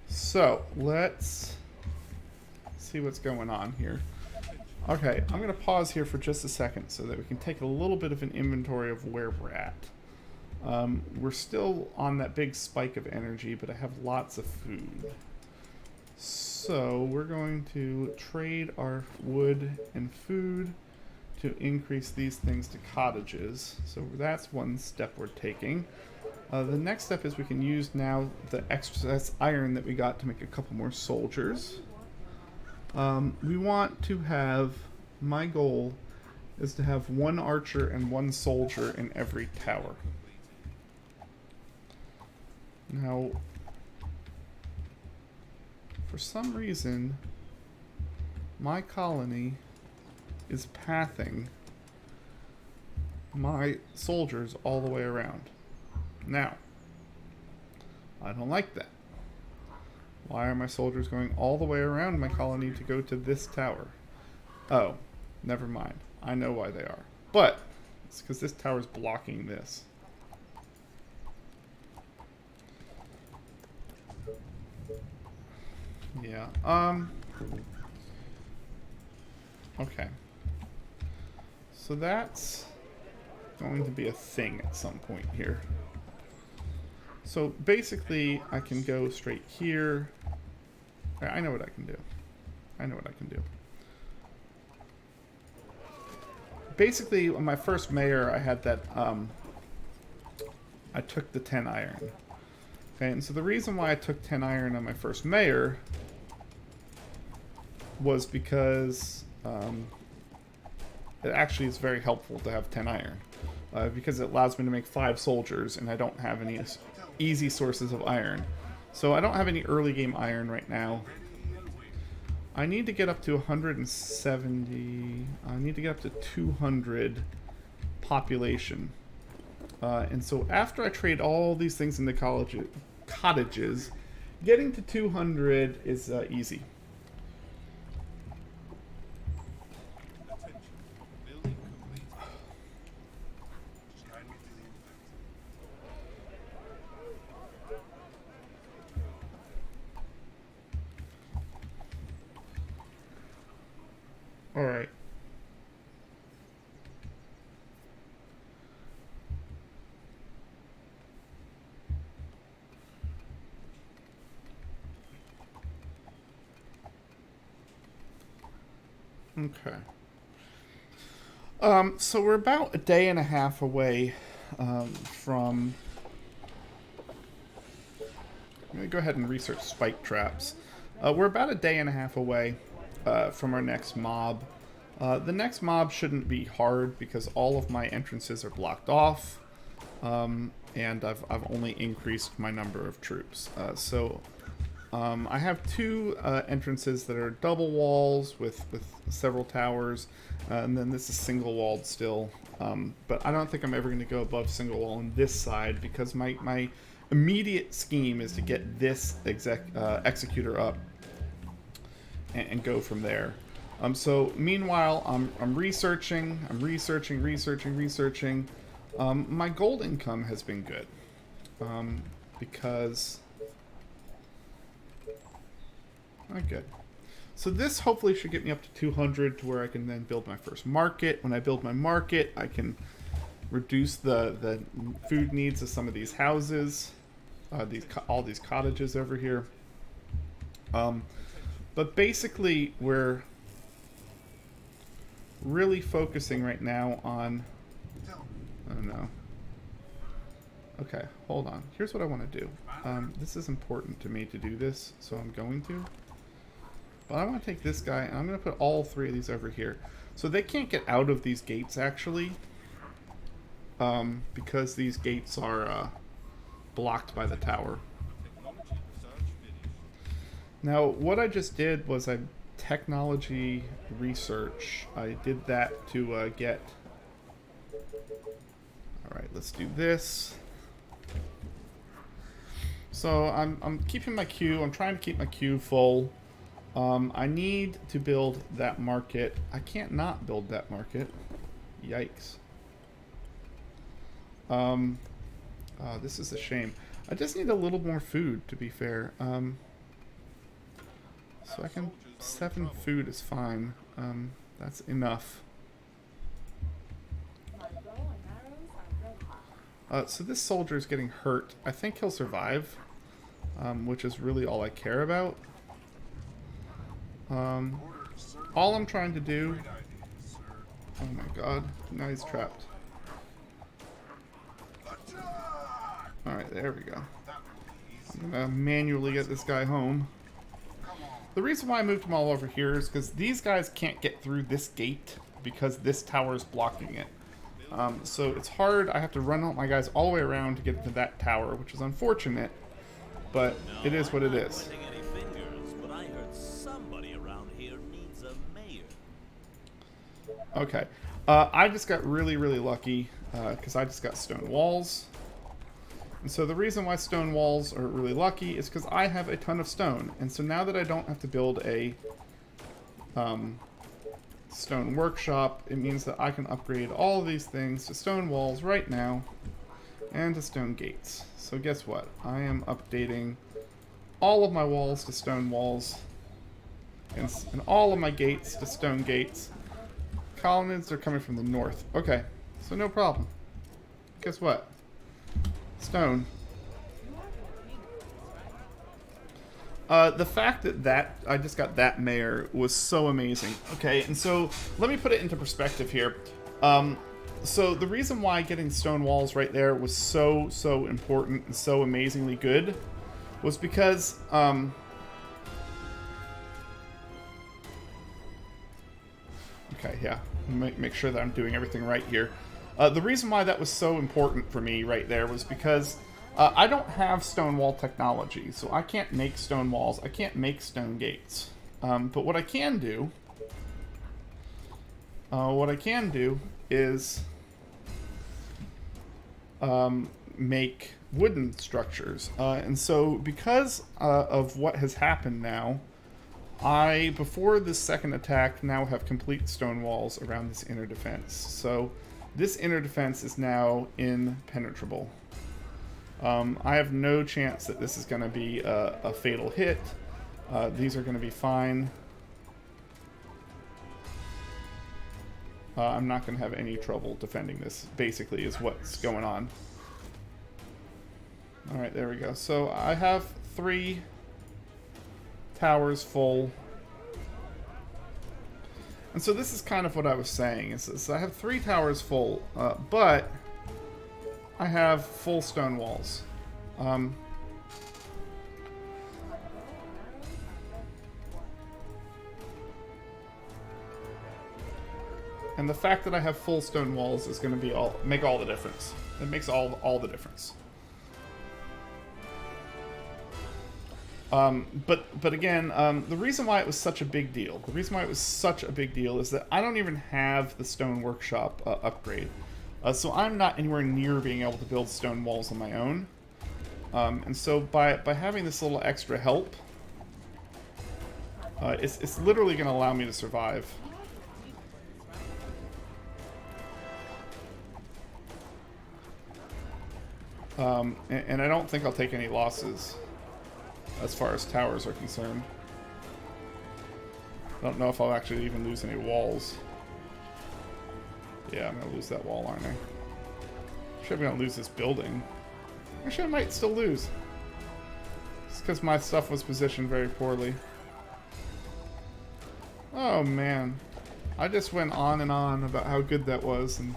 So, let's see what's going on here. Okay, I'm going to pause here for just a second so that we can take a little bit of an inventory of where we're at. We're still on that big spike of energy, but I have lots of food. So we're going to trade our wood and food to increase these things to cottages. So that's one step we're taking. The next step is we can use now the excess iron that we got to make a couple more soldiers. We want to have, my goal is to have 1 archer and 1 soldier in every tower. Now, for some reason, my colony is pathing my soldiers all the way around. Now, I don't like that. Why are my soldiers going all the way around my colony to go to this tower? Oh, never mind. I know why they are. But it's because this tower is blocking this. Yeah, okay. So that's going to be a thing at some point here. So basically, I can go straight here. I know what I can do. I know what I can do. Basically, on my first mayor, I had that, I took the 10 iron. Okay, and so the reason why I took 10 iron on my first mayor was because it actually is very helpful to have 10 iron. Because it allows me to make 5 soldiers, and I don't have any easy sources of iron. So I don't have any early game iron right now. I need to get up to 170. I need to get up to 200 population. And so after I trade all these things into cottages, getting to 200 is easy. Attention. Building complete. Just guide me to the infected. All right. Okay. So we're about a day and a half away from... I'm going to go ahead and research spike traps. We're about a day and a half away from our next mob. The next mob shouldn't be hard because all of my entrances are blocked off. And I've only increased my number of troops. I have 2 entrances that are double walls with several towers, and then this is single walled still. But I don't think I'm ever going to go above single wall on this side because my immediate scheme is to get this executor up and go from there. So meanwhile, I'm researching. My gold income has been good because. Good. So this hopefully should get me up to 200 to where I can then build my first market. When I build my market, I can reduce the food needs of some of these houses, all these cottages over here. But basically, we're really focusing right now on. I don't know. Okay, hold on. Here's what I want to do. This is important to me to do this, so I'm going to. But I want to take this guy, and I'm going to put all 3 of these over here. So they can't get out of these gates, actually. Because these gates are blocked by the tower. Technology research finished. Now, what I just did was I technology research. I did that to get... Alright, let's do this. So I'm keeping my queue. I'm trying to keep my queue full. I need to build that market. I can't not build that market. Yikes. This is a shame. I just need a little more food, to be fair. So I can... 7 food is fine. That's enough. My bow and arrows are red hot. So this soldier is getting hurt. I think he'll survive, which is really all I care about. All I'm trying to do... Great idea, sir. Oh my god. Now he's trapped. Attack! Alright, there we go. That will be easy. I'm gonna manually get this guy home. Come on. The reason why I moved them all over here is because these guys can't get through this gate because this tower is blocking it. So it's hard. I have to run all my guys all the way around to get to that tower, which is unfortunate, but it is what it is. Pointing any fingers, but I heard somebody around here needs a mayor. Okay. I just got really, really lucky because I just got stone walls. And so the reason why stone walls are really lucky is because I have a ton of stone. And so now that I don't have to build a stone workshop, it means that I can upgrade all of these things to stone walls right now and to stone gates. So guess what? I am updating all of my walls to stone walls and all of my gates to stone gates. Colonnades are coming from the north. Okay, so no problem. Guess what? Stone. The fact that I just got that mayor was so amazing. Okay, and so let me put it into perspective here. So the reason why getting stone walls right there was so important and so amazingly good was because okay, yeah, make sure that I'm doing everything right here. The reason why that was so important for me right there was because I don't have stone wall technology, so I can't make stone walls. I can't make stone gates. But what I can do is make wooden structures. And so because of what has happened now, I, before this second attack, now have complete stone walls around this inner defense. So this inner defense is now impenetrable. I have no chance that this is going to be a fatal hit. These are going to be fine. I'm not going to have any trouble defending this, basically, is what's going on. Alright, there we go. So I have 3 towers full. And so this is kind of what I was saying. Is I have 3 towers full, but I have full stone walls. And the fact that I have full stone walls is going to make all the difference. It makes all the difference. But again, the reason why it was such a big deal, is that I don't even have the stone workshop upgrade. So I'm not anywhere near being able to build stone walls on my own. And so by having this little extra help, it's literally going to allow me to survive. And I don't think I'll take any losses as far as towers are concerned. I don't know if I'll actually even lose any walls. Yeah, I'm gonna lose that wall, aren't I? Sure, I'm gonna lose this building. Actually, I might still lose. It's because my stuff was positioned very poorly. Oh man, I just went on and on about how good that was, and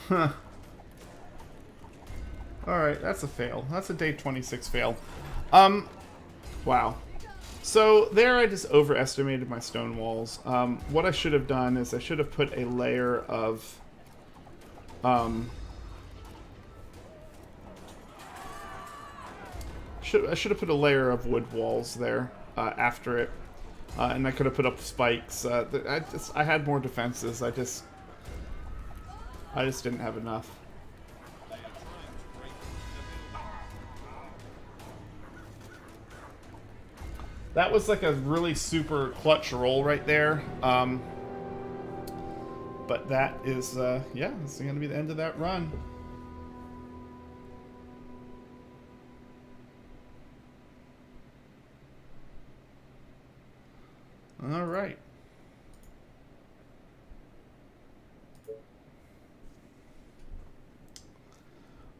huh. Alright, that's a fail. That's a day 26 fail. Wow. So there I just overestimated my stone walls. What I should have done is I should have put a layer of I should have put a layer of wood walls there after it. And I could have put up spikes. I had more defenses. I just didn't have enough. That was like a really super clutch roll right there. But that is, yeah, this is going to be the end of that run. All right.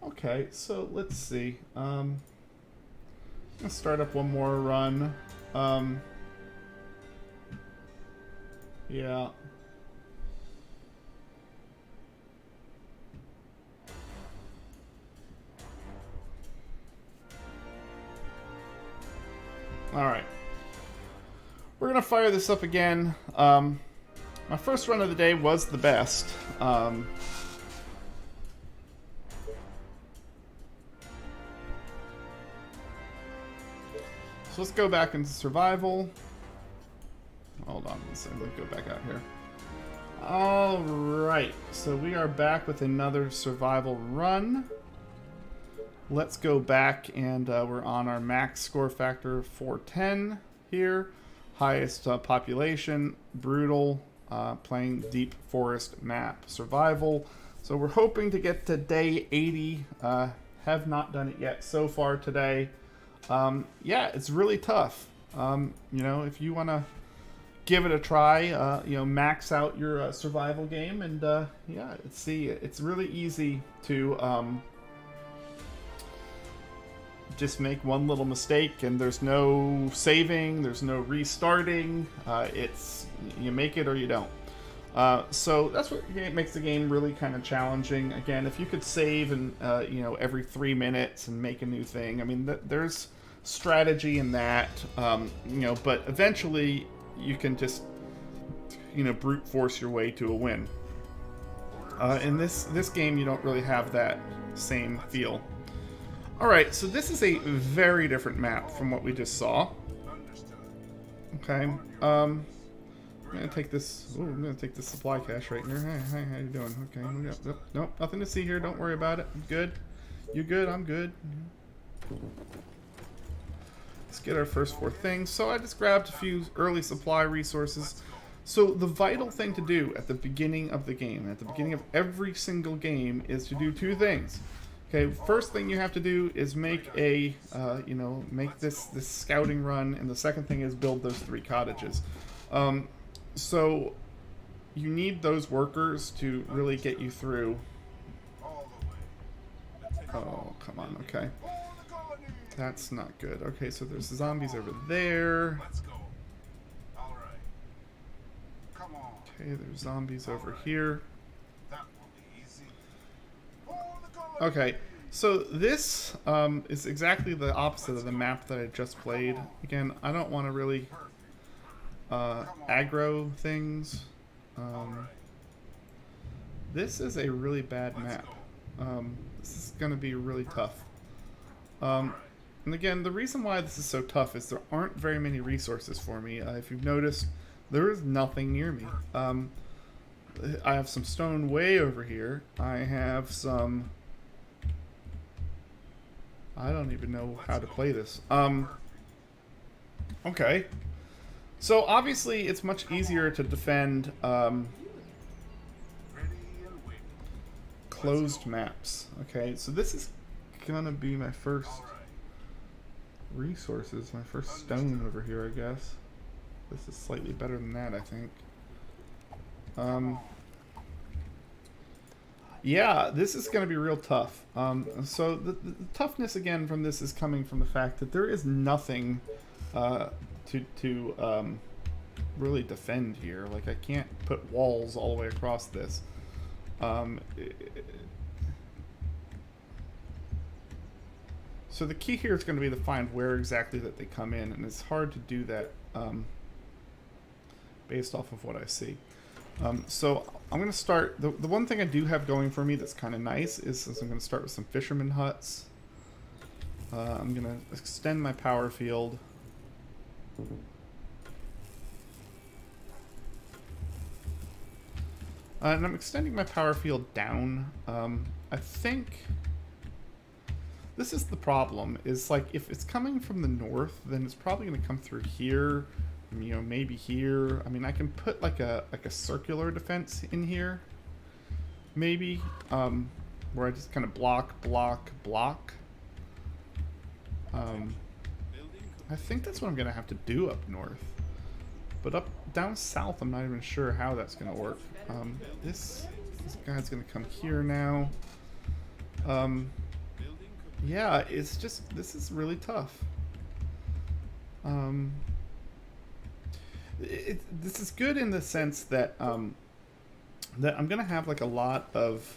Okay, so let's see. Let's start up one more run. Yeah. Alright. We're going to fire this up again. My first run of the day was the best. So let's go back into survival. Hold on a second. Let's go back out here. Alright. So we are back with another survival run. Let's go back and we're on our max score factor of 410 here. Highest population, brutal, playing deep forest map, survival. So we're hoping to get to day 80. Have not done it yet so far today. Yeah, it's really tough. You know, if you want to give it a try, you know, max out your survival game, and yeah, it's really easy to just make one little mistake, and there's no saving, there's no restarting. It's you make it or you don't. So that's what makes the game really kind of challenging. Again, if you could save and you know, every 3 minutes and make a new thing, I mean, there's strategy in that. You know, but eventually you can just, you know, brute force your way to a win. In this game, you don't really have that same feel. Alright, so this is a very different map from what we just saw. Okay, I'm gonna take this. Ooh, I'm gonna take this supply cache right here. Hey, how you doing? Okay, nope, nothing to see here. Don't worry about it. I'm good. You good? I'm good. Let's get our first 4 things. So I just grabbed a few early supply resources. So the vital thing to do at the beginning of the game, at the beginning of every single game, is to do 2 things. Okay, first thing you have to do is make a, you know, make this scouting run, and the second thing is build those 3 cottages. So you need those workers to really get you through. Oh, come on, okay. That's not good. Okay, so there's zombies over there. Okay, there's zombies over here. Okay, so this is exactly the opposite of the map that I just played. Again, I don't want to really aggro things. This is a really bad map. This is going to be really tough. And again, the reason why this is so tough is there aren't very many resources for me. If you've noticed, there is nothing near me. I have some stone way over here. I have some... I don't even know how to play this. Okay. So obviously it's much easier to defend closed maps. Okay, so this is gonna be my first resources, my first stone over here, I guess. This is slightly better than that, I think. Yeah, this is going to be real tough. So the toughness again from this is coming from the fact that there is nothing to really defend here. Like, I can't put walls all the way across this. So the key here is going to be to find where exactly that they come in, and it's hard to do that based off of what I see. So I'm going to start, the one thing I do have going for me that's kind of nice is since I'm going to start with some fisherman huts. I'm going to extend my power field. And I'm extending my power field down. I think this is the problem, is like if it's coming from the north, then it's probably going to come through here. You know, maybe here. I mean, I can put like a circular defense in here, maybe, where I just kind of block. I think that's what I'm gonna have to do up north, but down south, I'm not even sure how that's gonna work. This guy's gonna come here now. Yeah, it's just, this is really tough. This is good in the sense that that I'm gonna have like a lot of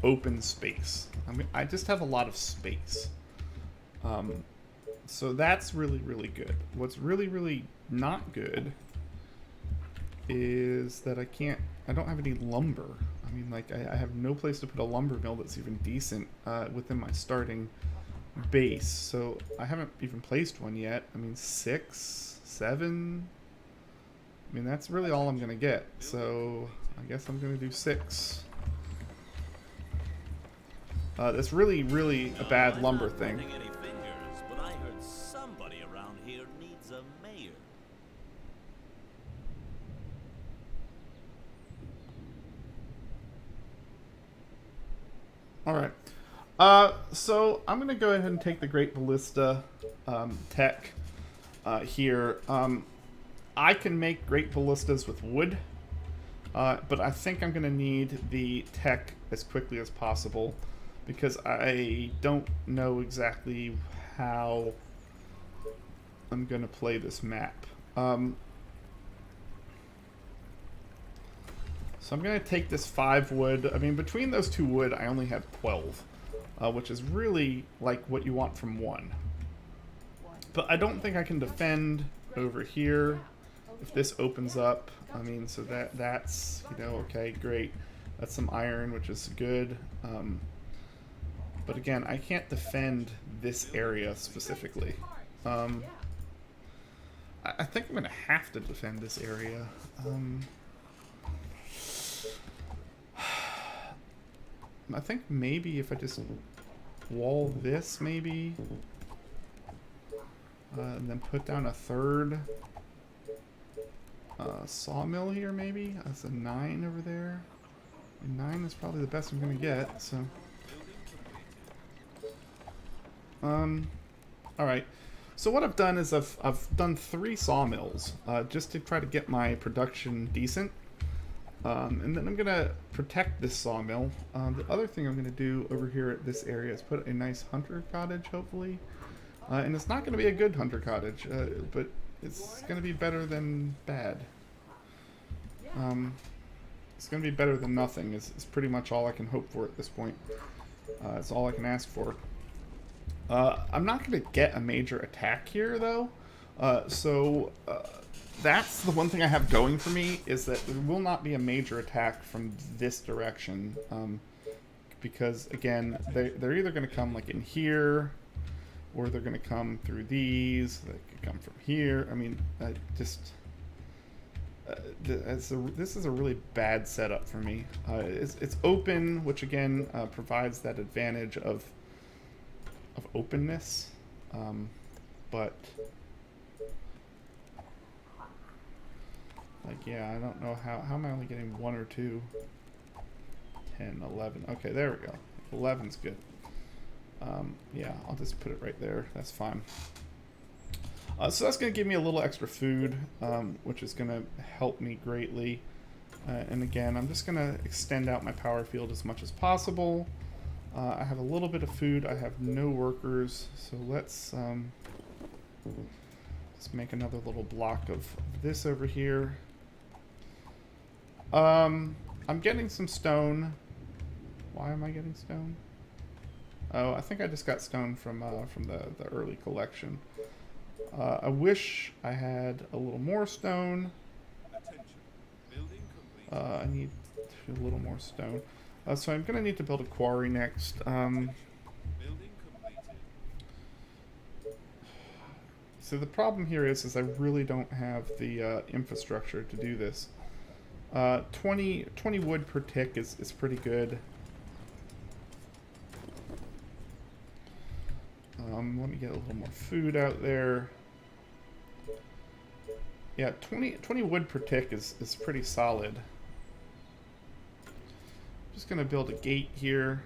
open space. I just have a lot of space. So that's really, really good. What's really, really not good is that I don't have any lumber. I mean, like, I have no place to put a lumber mill that's even decent within my starting base. So I haven't even placed one yet. I mean, 6, 7. I mean, that's really all I'm going to get. So I guess I'm going to do 6. That's really, really a bad I'm lumber not thing. pointing any fingers, but I heard somebody around here needs a mayor. All right. So I'm going to go ahead and take the Great Ballista tech here. I can make Great Ballistas with wood, but I think I'm going to need the tech as quickly as possible because I don't know exactly how I'm going to play this map. So I'm going to take this 5 wood. I mean, between those 2 wood, I only have 12, which is really like what you want from 1. But I don't think I can defend over here if this opens up. I mean, so that's, you know, okay, great. That's some iron, which is good. But again, I can't defend this area specifically. I think I'm going to have to defend this area. I think maybe if I just wall this, maybe, and then put down a 3rd sawmill here, maybe. That's a 9 over there. And 9 is probably the best I'm gonna get. So, all right. So what I've done is I've done 3 sawmills just to try to get my production decent. And then I'm going to protect this sawmill. The other thing I'm going to do over here at this area is put a nice hunter cottage, hopefully. And it's not going to be a good hunter cottage, but it's going to be better than bad. It's going to be better than nothing is pretty much all I can hope for at this point. It's all I can ask for. I'm not going to get a major attack here, though. That's the one thing I have going for me, is that there will not be a major attack from this direction. Because, again, they're either going to come, like, in here, or they're going to come through these. They could come from here. I mean, this is a really bad setup for me. It's open, which, again, provides that advantage of openness. But... like, yeah, I don't know how am I only getting 1 or 2? 10, 11. Okay, there we go. 11's good. Yeah, I'll just put it right there. That's fine. So that's going to give me a little extra food, which is going to help me greatly. And again, I'm just going to extend out my power field as much as possible. I have a little bit of food. I have no workers, so let's just make another little block of this over here. I'm getting some stone. Why am I getting stone? Oh, I think I just got stone from the early collection. I wish I had a little more stone. Attention. Building complete. I need a little more stone. So I'm going to need to build a quarry next. Building completed. So the problem here is I really don't have the infrastructure to do this. 20 wood per tick is pretty good. Let me get a little more food out there. Yeah, 20 wood per tick is pretty solid. Just gonna build a gate here.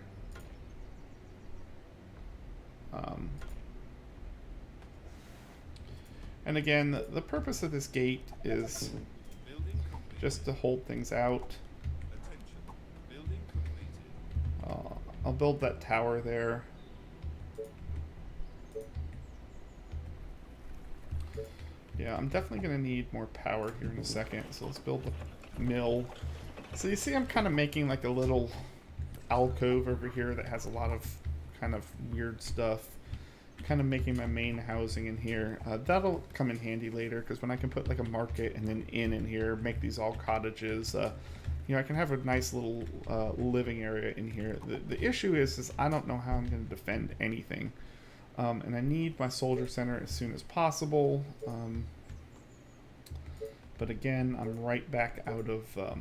And again, the purpose of this gate is Building complete. just to hold things out. Attention. Building completed. I'll build that tower there. Yeah, I'm definitely going to need more power here in a second, so let's build a mill. So you see I'm kind of making like a little alcove over here that has a lot of kind of weird stuff kind of making my main housing in here. That'll come in handy later, because when I can put like a market and an inn in here, make these all cottages, you know, I can have a nice little living area in here. The issue is I don't know how I'm going to defend anything. And I need my soldier center as soon as possible. But again, I'm right back out of... yeah,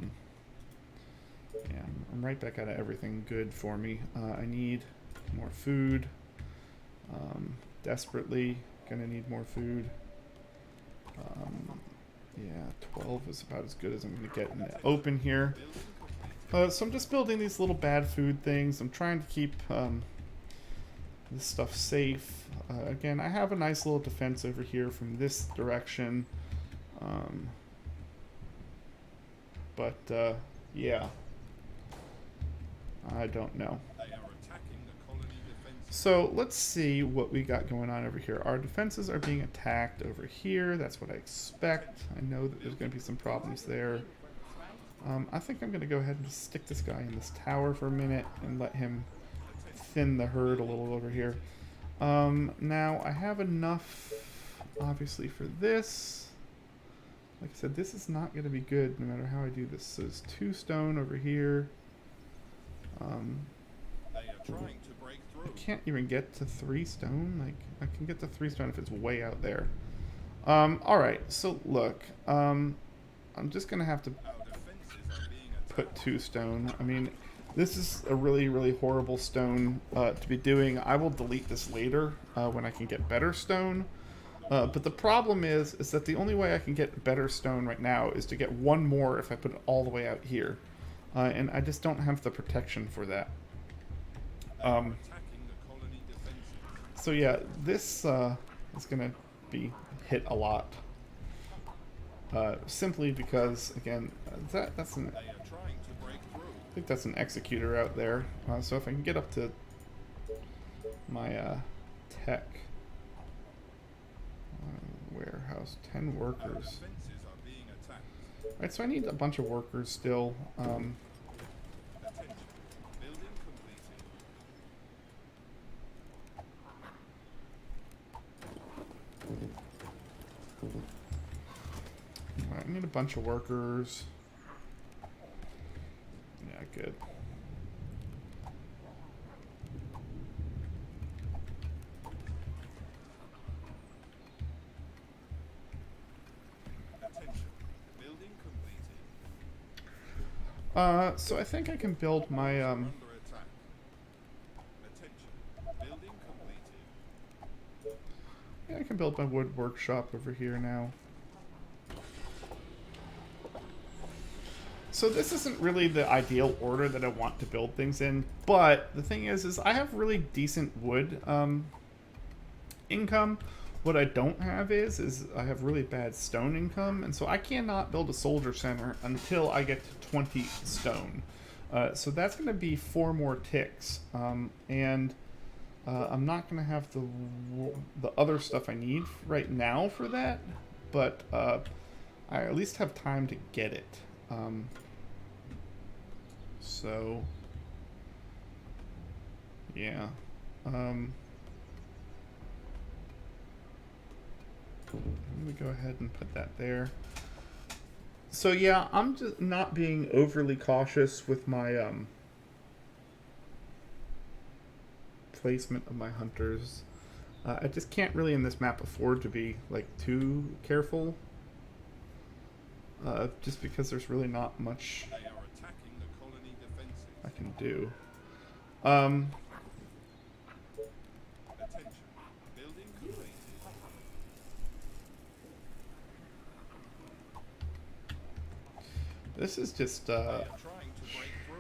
I'm right back out of everything good for me. I need more food. Desperately gonna need more food. Yeah, 12 is about as good as I'm gonna get in the open here. So I'm just building these little bad food things. I'm trying to keep this stuff safe. Again, I have a nice little defense over here from this direction. But yeah, I don't know. They are attacking the colony defenses. So let's see what we got going on over here. Our defenses are being attacked over here. That's what I expect. I know that there's going to be some problems there. I think I'm going to go ahead and just stick this guy in this tower for a minute and let him thin the herd a little over here. Now I have enough, obviously, for this. Like I said, this is not going to be good no matter how I do this. So there's 2 stone over here. They are trying to break I through. can't even get to 3 stone. Like, I can get to 3 stone if it's way out there. Alright, so look. I'm just going to have to Our defenses are being attacked. put 2 stone. I mean, this is a really, really horrible stone to be doing. I will delete this later when I can get better stone. But the problem is that the only way I can get better stone right now is to get 1 more if I put it all the way out here. And I just don't have the protection for that. They are attacking the colony defenses. So yeah, this is going to be hit a lot. Simply because, again, that's an... They are trying to break through. I think that's an executor out there. So if I can get up to my tech warehouse, 10 Our workers. defenses are being attacked. Right, so I need a bunch of workers still. Attention. Building completed. I need a bunch of workers. Yeah, good. Attention. Building completed. So I think I can build my Under attack. Attention. Building completed. yeah, I can build my wood workshop over here now. So this isn't really the ideal order that I want to build things in, but the thing is I have really decent wood income. What I don't have is I have really bad stone income, and so I cannot build a soldier center until I get to 20 stone. So that's going to be 4 more ticks, and I'm not going to have the other stuff I need right now for that, but I at least have time to get it. So yeah. Let me go ahead and put that there. So yeah, I'm just not being overly cautious with my placement of my hunters. I just can't really in this map afford to be like too careful. Just because there's really not much They are attacking the colony defenses. I can do. Attention. Building completed. This is just They are trying to break through.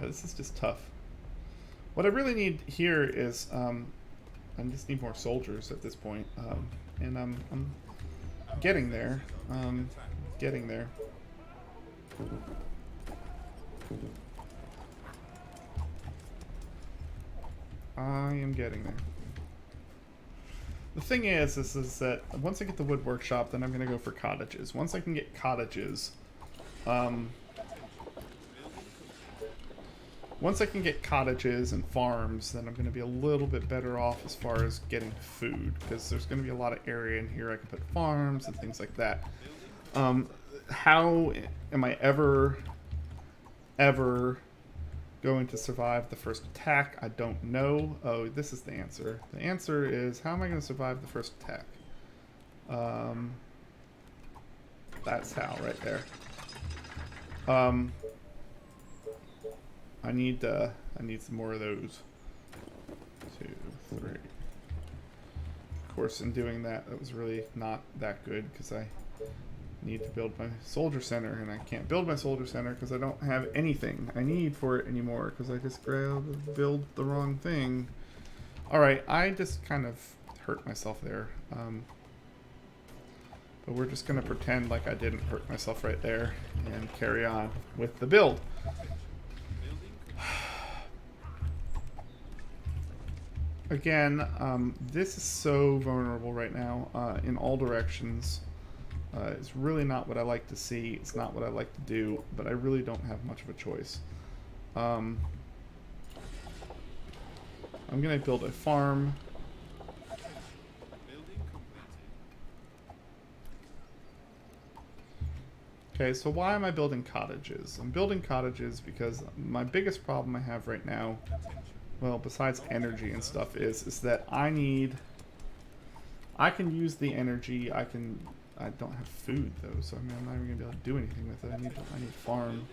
this is just tough. What I really need here is I just need more soldiers at this point, and I'm getting there. Getting there. I am getting there. The thing is that once I get the wood workshop, then I'm going to go for cottages. Once I can get cottages, once I can get cottages and farms, then I'm going to be a little bit better off as far as getting food, because there's going to be a lot of area in here I can put farms and things like that. How am I ever going to survive the first attack? I don't know. Oh, this is the answer. The answer is, how am I going to survive the first attack? That's how, right there. I need some more of those. 2, 3. Of course, in doing that, that was really not that good, because I need to build my soldier center, and I can't build my soldier center because I don't have anything I need for it anymore, because I just build the wrong thing. Alright, I just kind of hurt myself there. But we're just going to pretend like I didn't hurt myself right there and carry on with the build. Again, this is so vulnerable right now in all directions. It's really not what I like to see. It's not what I like to do, but I really don't have much of a choice. I'm going to build a farm. Okay, so why am I building cottages? I'm building cottages because my biggest problem I have right now, well, besides energy and stuff, is that I can use the energy. I don't have food though, so I mean, I'm not even gonna be able to do anything with it. I need farm.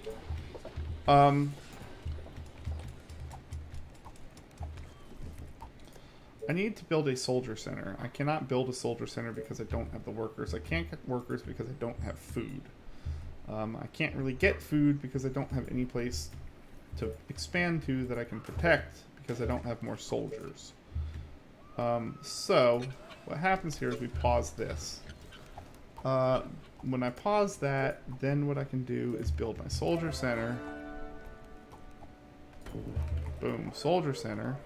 I need to build a soldier center. I cannot build a soldier center because I don't have the workers. I can't get workers because I don't have food. I can't really get food because I don't have any place to expand to that I can protect because I don't have more soldiers. So what happens here is we pause this. When I pause that, then what I can do is build my soldier center. Boom, soldier center.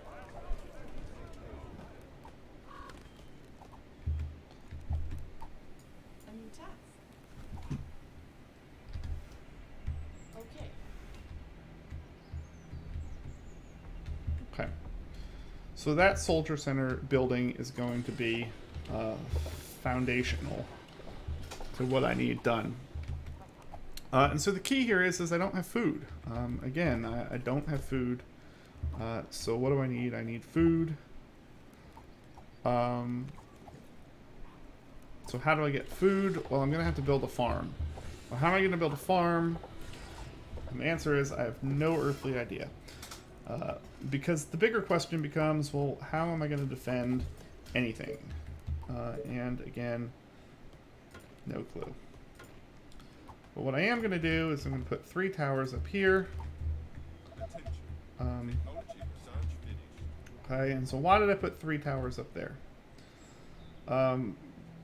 A new task. Okay. Okay. So that soldier center building is going to be foundational to what I need done. And so the key here is I don't have food. Again, I don't have food. So what do I need? I need food. So how do I get food? Well, I'm going to have to build a farm. Well, how am I going to build a farm? And the answer is I have no earthly idea. Because the bigger question becomes, well, how am I going to defend anything? And again, no clue. But what I am going to do is I'm going to put 3 towers up here. Okay, and so why did I put 3 towers up there?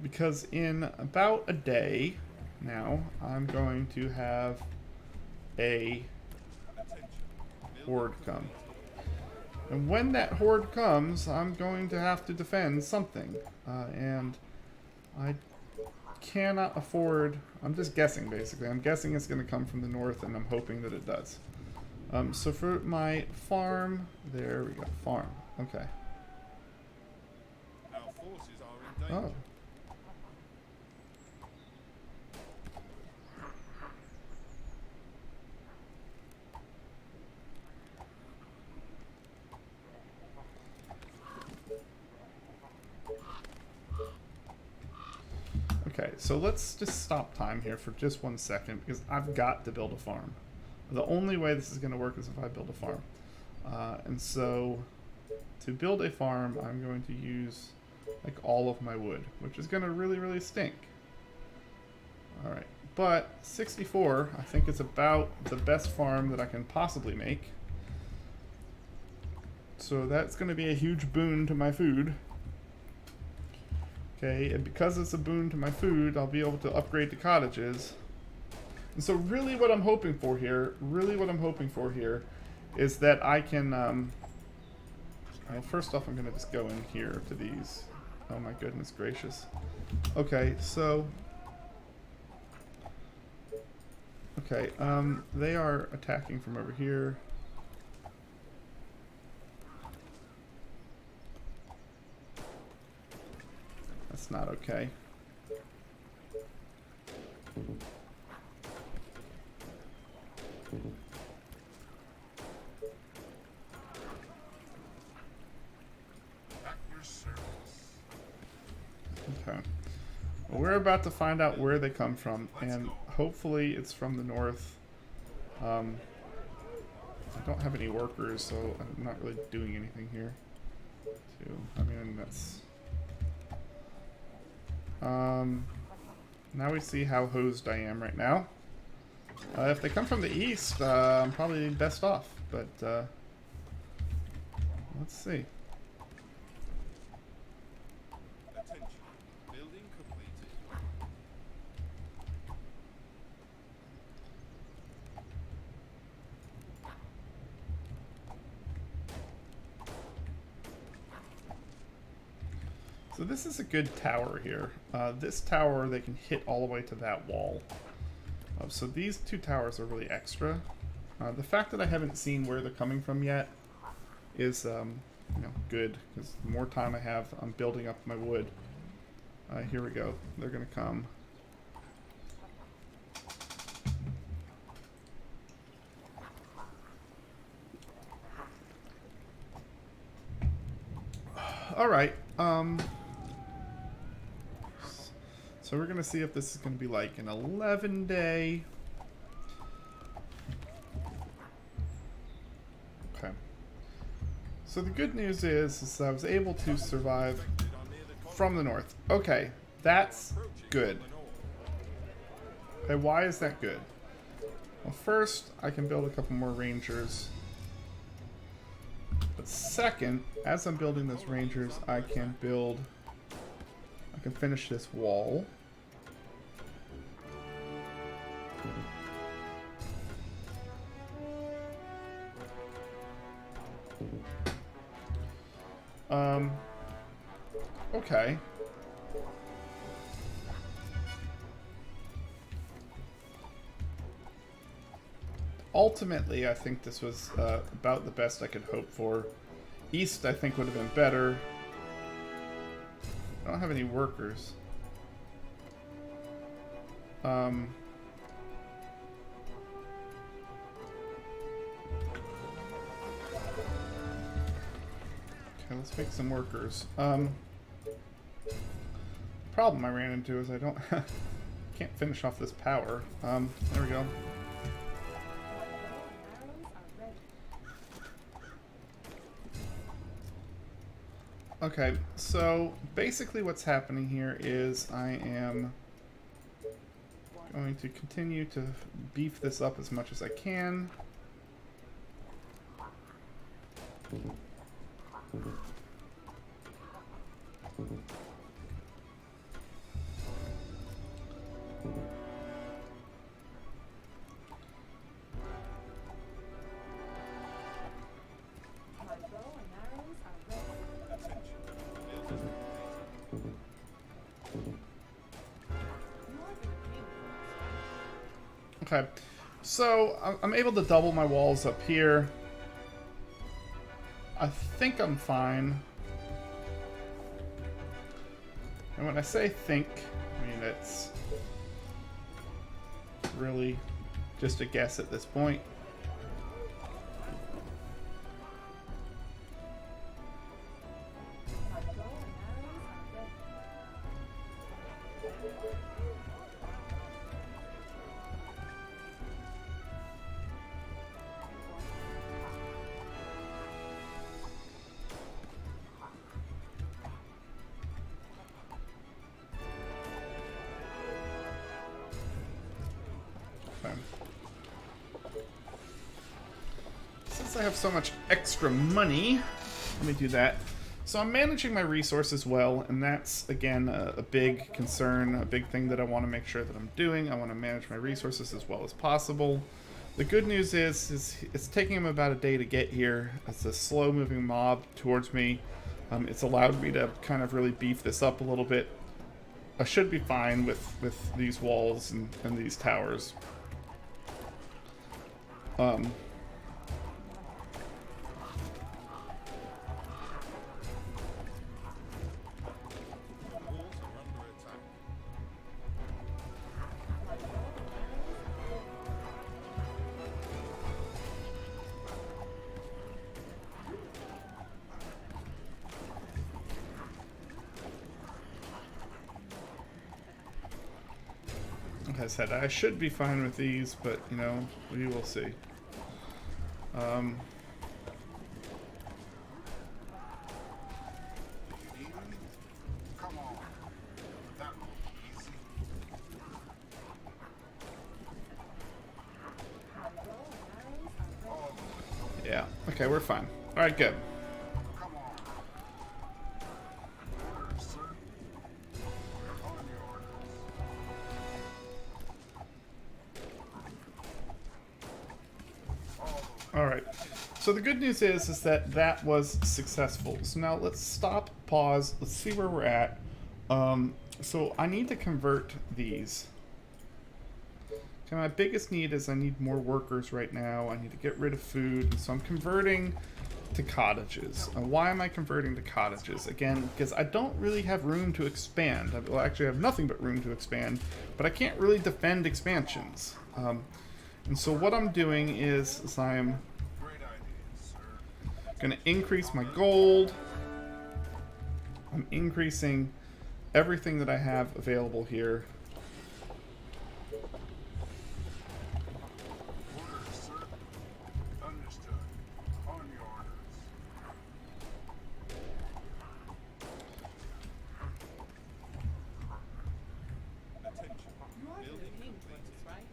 Because in about a day now, I'm going to have a horde come. And when that horde comes, I'm going to have to defend something. And I cannot afford... I'm just guessing, basically. I'm guessing it's going to come from the north, and I'm hoping that it does. So for my farm... There we go. Farm. Okay. Our forces are in danger. Oh. Okay, so let's just stop time here for just 1 second, because I've got to build a farm. The only way this is going to work is if I build a farm. And so, to build a farm, I'm going to use like all of my wood, which is going to really, really stink. Alright, but 64, I think it's about the best farm that I can possibly make. So that's going to be a huge boon to my food. Okay, and because it's a boon to my food, I'll be able to upgrade to cottages. And so really what I'm hoping for here, is that I can, well, first off I'm going to just go in here to these. Oh my goodness gracious. Okay, so, okay, they are attacking from over here. That's not okay. At your service. Okay. Well, we're about to find out where they come from, and hopefully it's from the north. I don't have any workers, so I'm not really doing anything here. I mean, that's... now we see how hosed I am right now. If they come from the east, I'm probably best off, but let's see. Attention. Building completed. So this is a good tower here. This tower, they can hit all the way to that wall. So these two towers are really extra. The fact that I haven't seen where they're coming from yet is, you know, good, because the more time I have, I'm building up my wood. Here we go. They're gonna come. All right. So we're gonna see if this is gonna be like an 11-day. Okay. So the good news is I was able to survive from the north. Okay, that's good. Okay, why is that good? Well, first, I can build a couple more rangers. But second, as I'm building those rangers, I can finish this wall. Okay. Ultimately, I think this was about the best I could hope for. East, I think, would have been better. I don't have any workers. Okay, let's make some workers. Problem I ran into is I don't can't finish off this power. There we go. Okay, so basically what's happening here is I am going to continue to beef this up as much as I can. Okay, so I'm able to double my walls up here. I think I'm fine. And when I say think, I mean it's really just a guess at this point. Since I have so much extra money, let me do that. So I'm managing my resources well, and that's, again, a big concern, a big thing that I want to make sure that I'm doing. I want to manage my resources as well as possible. The good news is it's taking them about a day to get here. It's a slow-moving mob towards me. It's allowed me to kind of really beef this up a little bit. I should be fine with these walls and these towers. has said I should be fine with these, but you know, we will see. You need me? Come on. That will be easy. All of it. Yeah. Okay, we're fine. All right, good. Come on. Orders, sir. On your orders. All of it. All right. So the good news is that that was successful. So now let's stop, pause, let's see where we're at. So I need to convert these. Okay, my biggest need is I need more workers right now. I need to get rid of food. So I'm converting to cottages. Why am I converting to cottages? Again, because I don't really have room to expand. Well, actually, I have nothing but room to expand, but I can't really defend expansions. And so what I'm doing is I'm Great ideas, sir. going to increase my gold. I'm increasing everything that I have available here. Orders, sir. Understood. On your orders. Attention. You are Building the king, completed. right?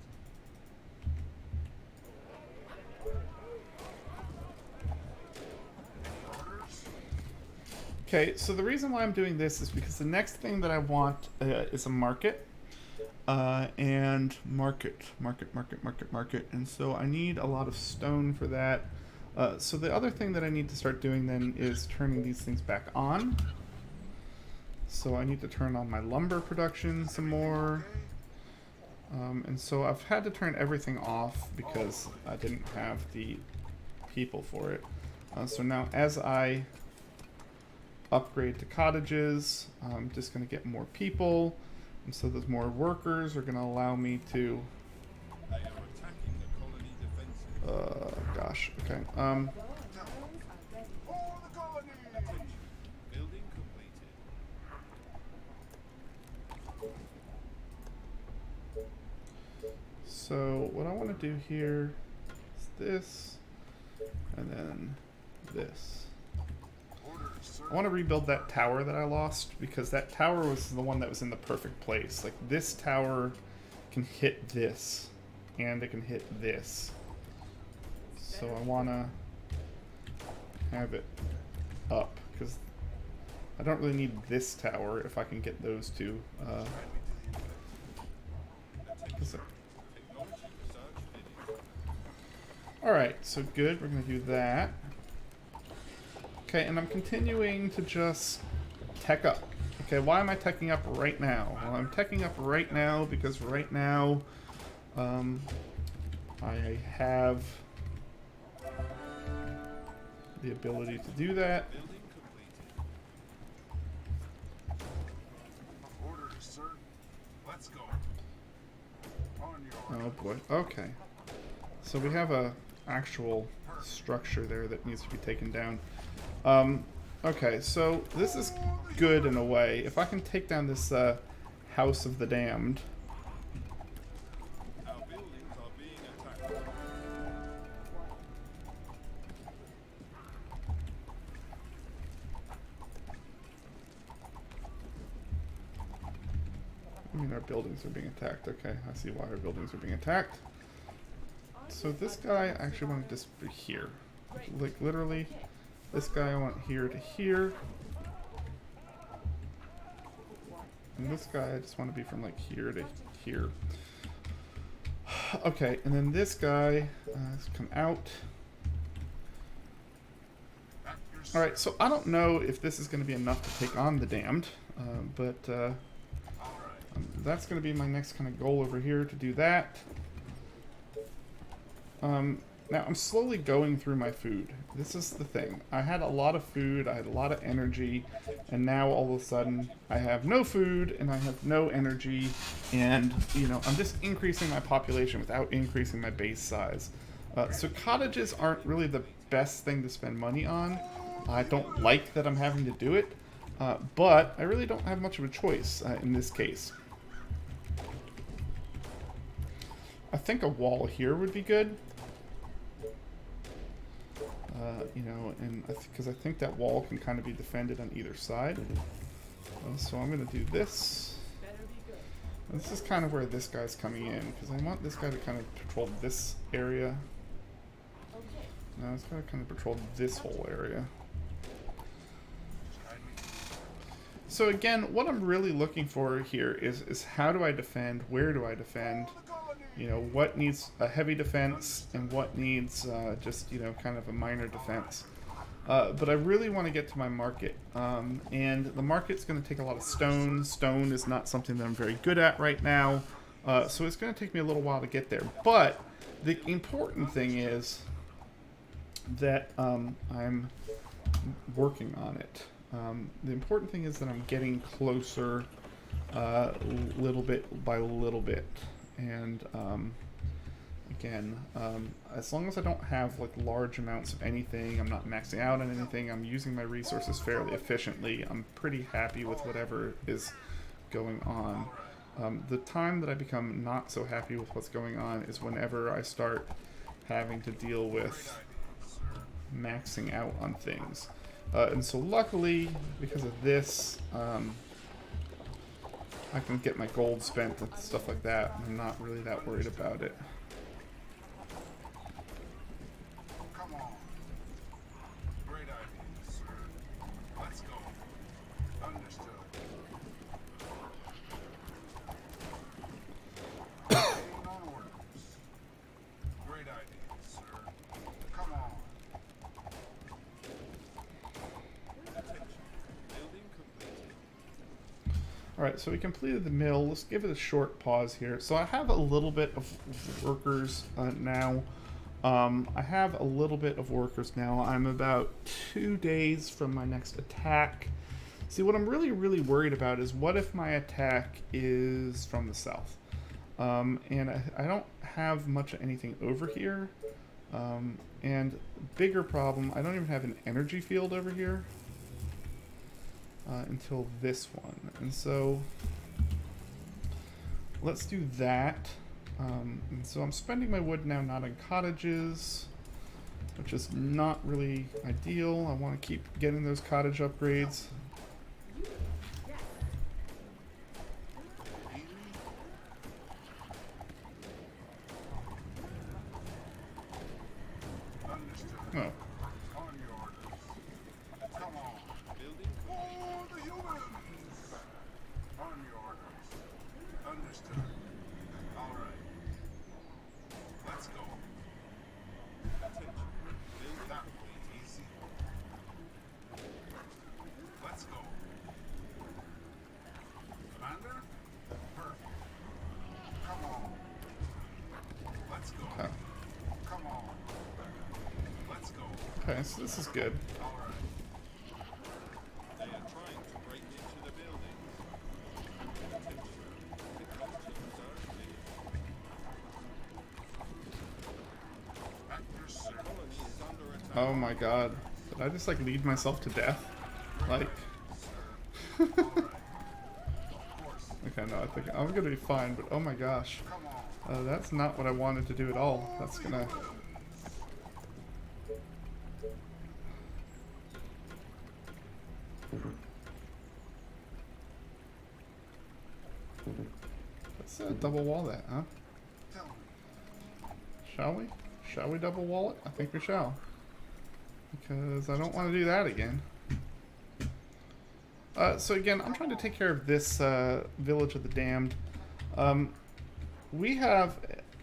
Orders? Okay, so the reason why I'm doing this is because the next thing that I want is a market. And market. And so I need a lot of stone for that. So the other thing that I need to start doing then is turning these things back on. So I need to turn on my lumber production some more. And so I've had to turn everything off because I didn't have the people for it. So now as I upgrade to cottages, I'm just going to get more people. And so those more workers are going to allow me to... They are attacking the colony defenses. gosh, okay. Go and those are ready. For the colony! Attention. Building completed. So what I want to do here is this, and then this. Orders, sir. I want to rebuild that tower that I lost because that tower was the one that was in the perfect place. Like this tower can hit this, and it can hit this. So I want to have it up because I don't really need this tower if I can get those two. Is it- Technology research finished. Alright, so good, we're going to do that. Okay, and I'm continuing to just tech up. Okay, why am I teching up right now? Well, I'm teching up right now because right now I have the ability to do that. Building completed. Orders, sir. Let's go. On your Oh boy, okay. So we have a actual structure there that needs to be taken down. Okay, so this is good in a way. If I can take down this House of the Damned, Our buildings are being attacked. I mean our buildings are being attacked. Okay, I see why our buildings are being attacked. So this guy I actually want to just be here. Like literally, this guy I want here to here. And this guy I just want to be from like here to here. Okay, and then this guy has come out. at your Alright, so I don't know if this is going to be enough to take on the Damned, but All right. that's going to be my next kind of goal over here to do that. Now I'm slowly going through my food. This is the thing. I had a lot of food, I had a lot of energy, and now all of a sudden I have no food and I have no energy, and you know, I'm just increasing my population without increasing my base size. So cottages aren't really the best thing to spend money on. I don't like that I'm having to do it, but I really don't have much of a choice in this case. I think a wall here would be good. You know, and because I think that wall can kind of be defended on either side. So I'm going to do this. And this is kind of where this guy's coming in, because I want this guy to kind of patrol this area. No, it's got to kind of patrol this whole area. So again, what I'm really looking for here is how do I defend, where do I defend, you know, what needs a heavy defense and what needs just, you know, kind of a minor defense. But I really want to get to my market, and the market's going to take a lot of stone. Stone is not something that I'm very good at right now, so it's going to take me a little while to get there. But the important thing is that I'm working on it. The important thing is that I'm getting closer little bit by little bit, and again, as long as I don't have like large amounts of anything, I'm not maxing out on anything, I'm using my resources fairly efficiently, I'm pretty happy with whatever is going on. The time that I become not so happy with what's going on is whenever I start having to deal with maxing out on things. And so luckily, because of this, I can get my gold spent and stuff like that. I'm not really that worried about it. Come on. Great idea, sir. Let's go. Understood. Waiting on orders. Great idea, sir. Come on. Alright, so we completed the mill. Let's give it a short pause here. So I have a little bit of workers now. I have a little bit of workers now. I'm about 2 days from my next attack. See, what I'm really worried about is what if my attack is from the south? And I don't have much of anything over here. And bigger problem, I don't even have an energy field over here. Until this one, and so let's do that. And so I'm spending my wood now not on cottages, which is not really ideal. I want to keep getting those cottage upgrades. Oh. On your orders. Come on. For the humans! On your orders. Understood. All right. Let's go. Attention. Build that way easy. Let's go. Commander? Perfect. Come on. Let's go. Oh. Come on. Let's go. Okay, so this is good. All right. They are trying to break into the building. Attention. The contents are clear. At your service. Colony is under attack. Oh my god. Did I just like lead myself to death? Like... All right. Of course. Okay, no, I think I'm gonna be fine, but oh my gosh. Come on. That's not what I wanted to do at all. That's gonna... Let's double wall that, huh? Tell me. Shall we? Shall we double wall it? I think we shall. Because I don't want to do that again. So again, I'm trying to take care of this Village of the Damned. We have,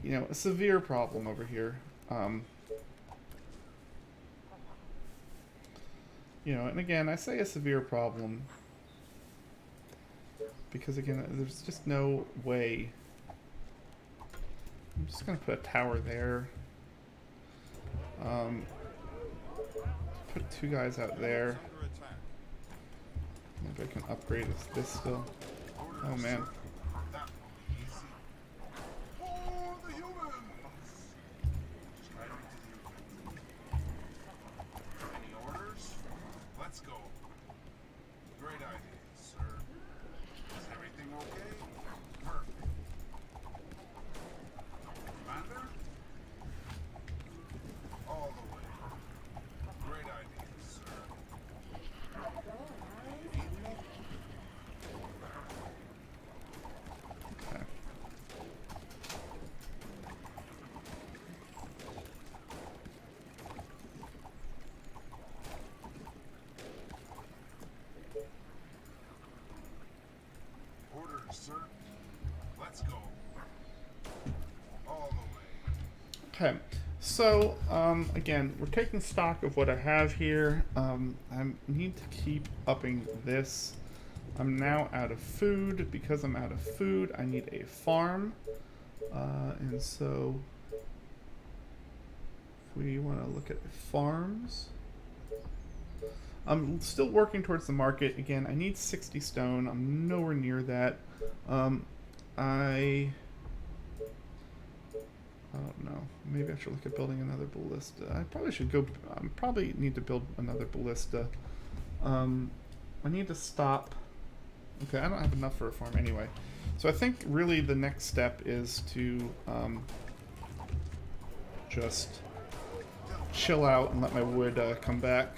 you know, a severe problem over here. You know, and again, I say a severe problem because again, there's just no way. I'm just gonna put a tower there. Put 2 guys out there. Under attack. Maybe I can upgrade this still. Oh man. That will be easy. For the humans! Straight into the humans. Any orders? Let's go. Great idea, sir. Is everything okay? Perfect. Let's go. All the way. Okay, so again, we're taking stock of what I have here. I need to keep upping this. I'm now out of food. Because I'm out of food, I need a farm. And so, if we want to look at farms, I'm still working towards the market. Again, I need 60 stone. I'm nowhere near that. I don't know. Maybe I should look at building another ballista. I probably should go. I probably need to build another ballista. I need to stop. Okay, I don't have enough for a farm anyway. So I think really the next step is to just chill out and let my wood come back.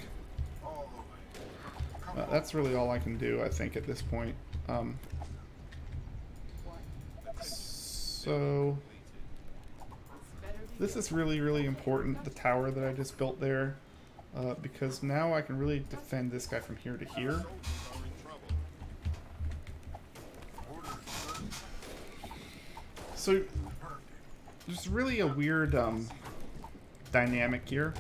All the way. That's really all I can do, I think, at this point. So this is really, really important, the tower that I just built there, because now I can really defend this guy from here to here. Are in trouble. Orders, sir. So Perfect. there's really a weird dynamic here,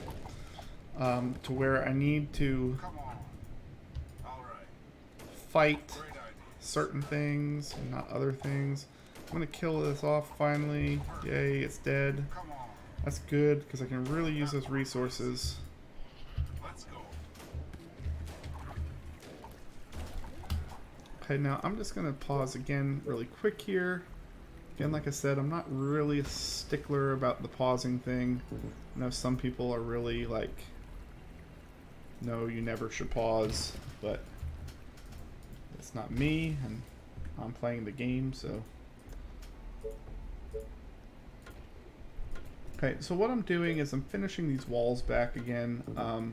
to where I need to Come on. All right. fight Great idea. certain things and not other things. I'm gonna kill this off finally. Yay, it's dead. Come on. That's good, because I can really use those resources. Let's go. Okay, now I'm just gonna pause again really quick here. Again, like I said, I'm not really a stickler about the pausing thing. I know some people are really like, no, you never should pause, but it's not me, and I'm playing the game, so. Okay, so what I'm doing is I'm finishing these walls back again. Okay.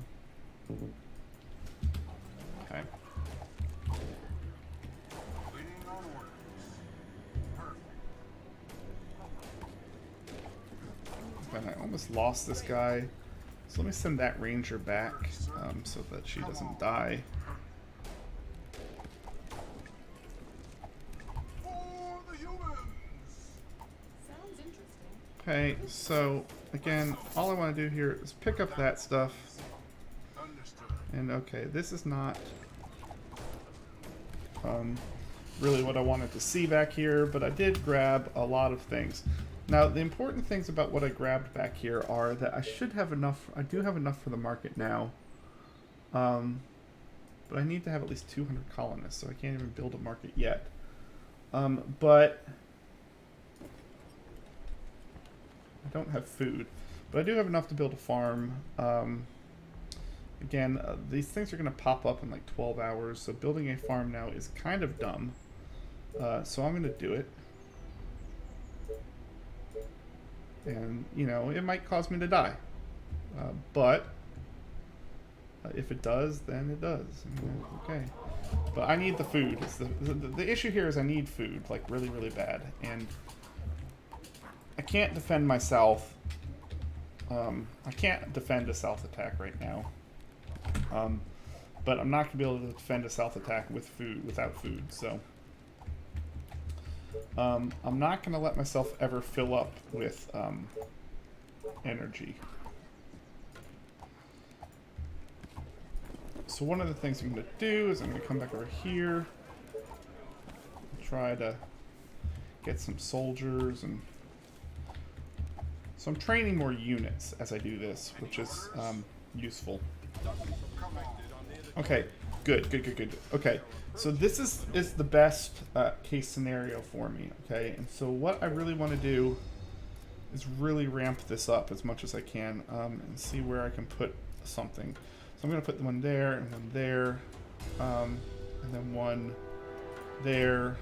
Waiting on orders. Perfect. And I almost lost this guy. So let me send that ranger back, so that she doesn't die. For the humans. Sounds interesting. Okay, so again, all I want to do here is pick up that stuff. Understood. And okay, this is not really what I wanted to see back here, but I did grab a lot of things. Now, the important things about what I grabbed back here are that I should have enough, I do have enough for the market now. But I need to have at least 200 colonists, so I can't even build a market yet. But I don't have food. But I do have enough to build a farm. Again, these things are going to pop up in like 12 hours, so building a farm now is kind of dumb. So I'm going to do it. And, you know, it might cause me to die. But if it does, then it does. Okay. But I need the food. It's the issue here is I need food, like really, really bad. And I can't defend myself. I can't defend a south attack right now. But I'm not going to be able to defend a south attack with food, without food, so. I'm not going to let myself ever fill up with energy. So one of the things I'm going to do is I'm going to come back over here, try to get some soldiers, and so I'm training more units as I do this, which is useful. Okay, good. Okay, so this is the best case scenario for me, okay? And so what I really want to do is really ramp this up as much as I can, and see where I can put something. So I'm going to put one there, and one there, and then one there.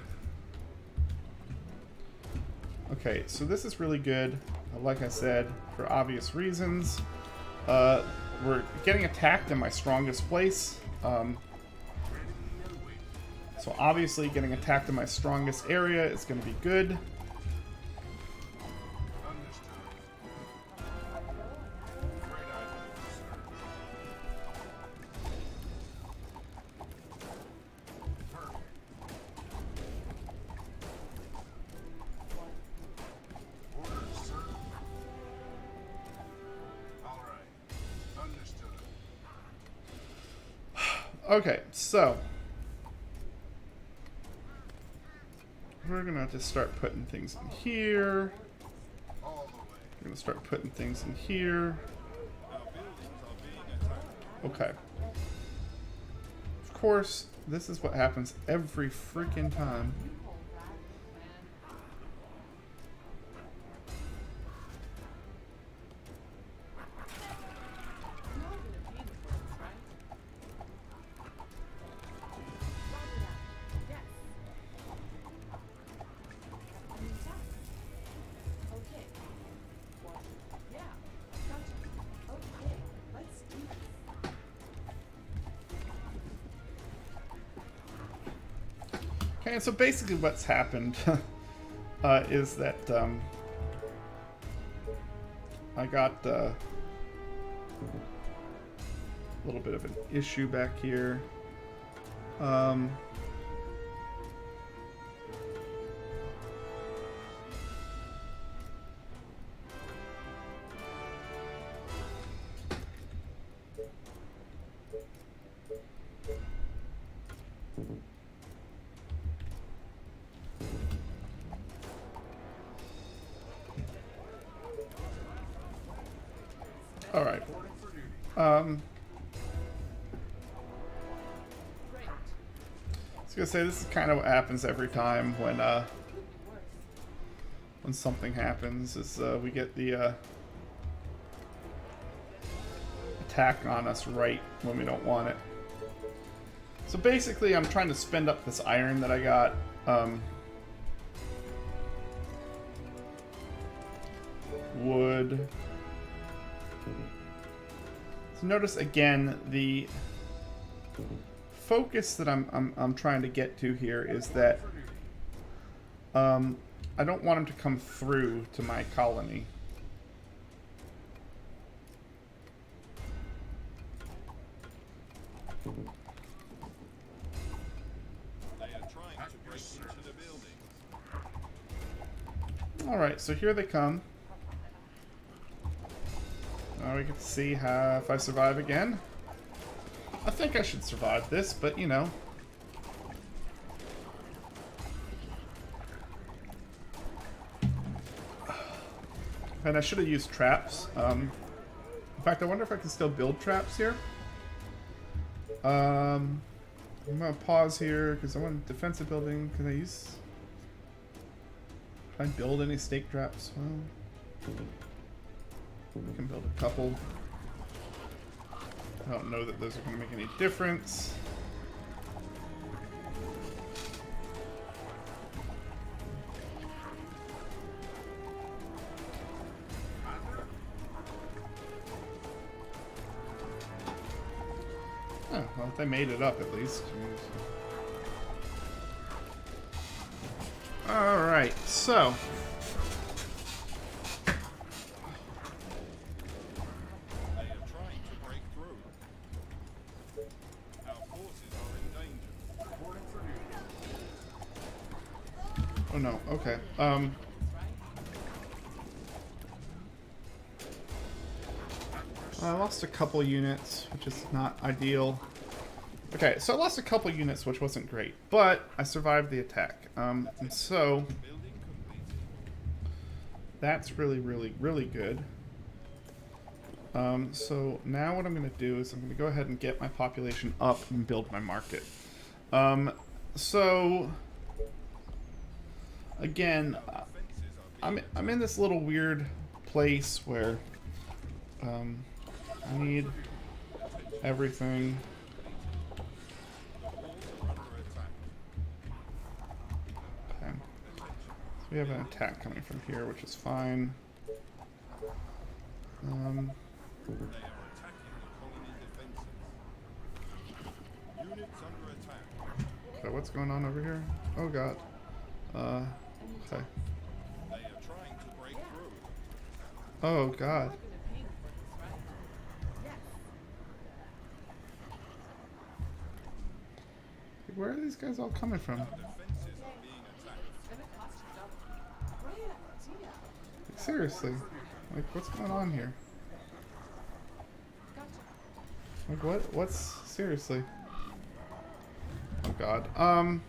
Okay, so this is really good, like I said, for obvious reasons. We're getting attacked in my strongest place. So obviously getting attacked in my strongest area is going to be good. Okay, so we're gonna just start putting things in here. All the way. We're gonna start putting things in here. Our buildings are being attacked. Okay. Of course, this is what happens every freaking time. Okay, so basically what's happened is that I got a little bit of an issue back here. All right. Reporting for duty. I was gonna say this is kind of what happens every time when something happens. Is we get the attack on us right when we don't want it. So basically, I'm trying to spend up this iron that I got. Wood. So notice again the focus that I'm trying to get to here is that I don't want him to come through to my colony. They are trying to break into the buildings. Alright, so here they come. Now we get to see how if I survive again. I think I should survive this, but you know. And I should have used traps. In fact, I wonder if I can still build traps here. I'm gonna pause here because I want defensive building. Can I use? Can I build any stake traps? Well, we can build a couple. I don't know that those are going to make any difference. Oh, well, they made it up at least. Alright, so. They are trying to break through. Our forces are in danger. Reporting for duty. Oh no, okay. I lost a couple units, which is not ideal. Okay, so I lost a couple units, which wasn't great, but I survived the attack. And so Building completed. that's really good. So now what I'm going to do is I'm going to go ahead and get my population up and build my market. So again, Fences are being I'm in this little weird place where I need everything. walls are under attack. Okay. So we have an attack coming from here, which is fine. They are attacking the colony defenses. Units under attack. Okay, what's going on over here? Oh god. Okay. They are trying to break through. Oh god. Where are these guys all coming from? Defenses are being attacked. Seriously. Like, what's going on here? Like, what's... Seriously. God.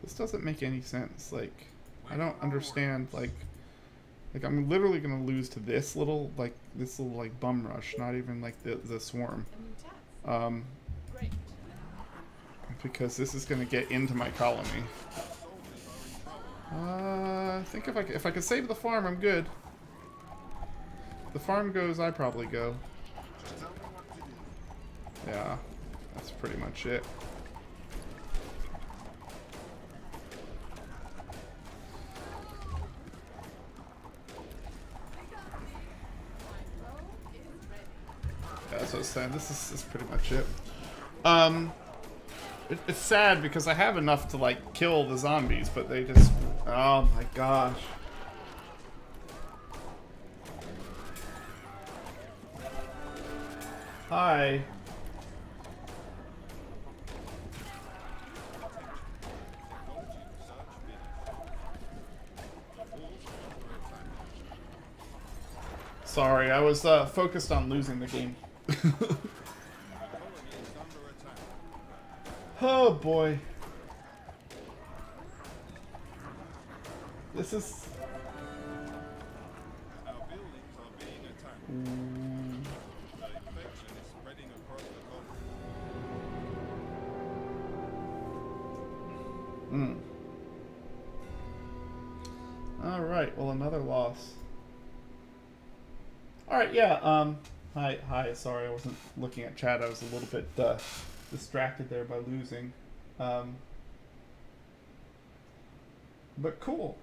This doesn't make any sense. Like, I don't understand. Like I'm literally gonna lose to this little like bum rush. Not even like the swarm. A new task. Great. Because this is gonna get into my colony. I think if I could save the farm, I'm good. If the farm goes, I probably go. Just tell me what to do. Yeah, that's pretty much it. Yeah, that's what I was saying. This is pretty much it. It's sad because I have enough to like kill the zombies, but they just, oh my gosh. Hi. Sorry, I was focused on losing the game. The colony is under attack. Oh boy. This is... Our buildings are being attacked. The infection is spreading across the colony. Alright, well, another loss. Alright, yeah, hi, sorry, I wasn't looking at chat, I was a little bit, distracted there by losing. But cool.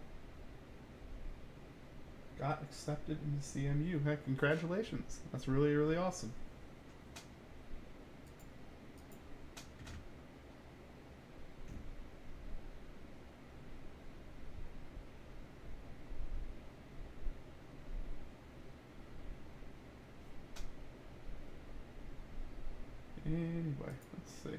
Got accepted into CMU. Heck, congratulations. That's really, really awesome. Anyway, let's see.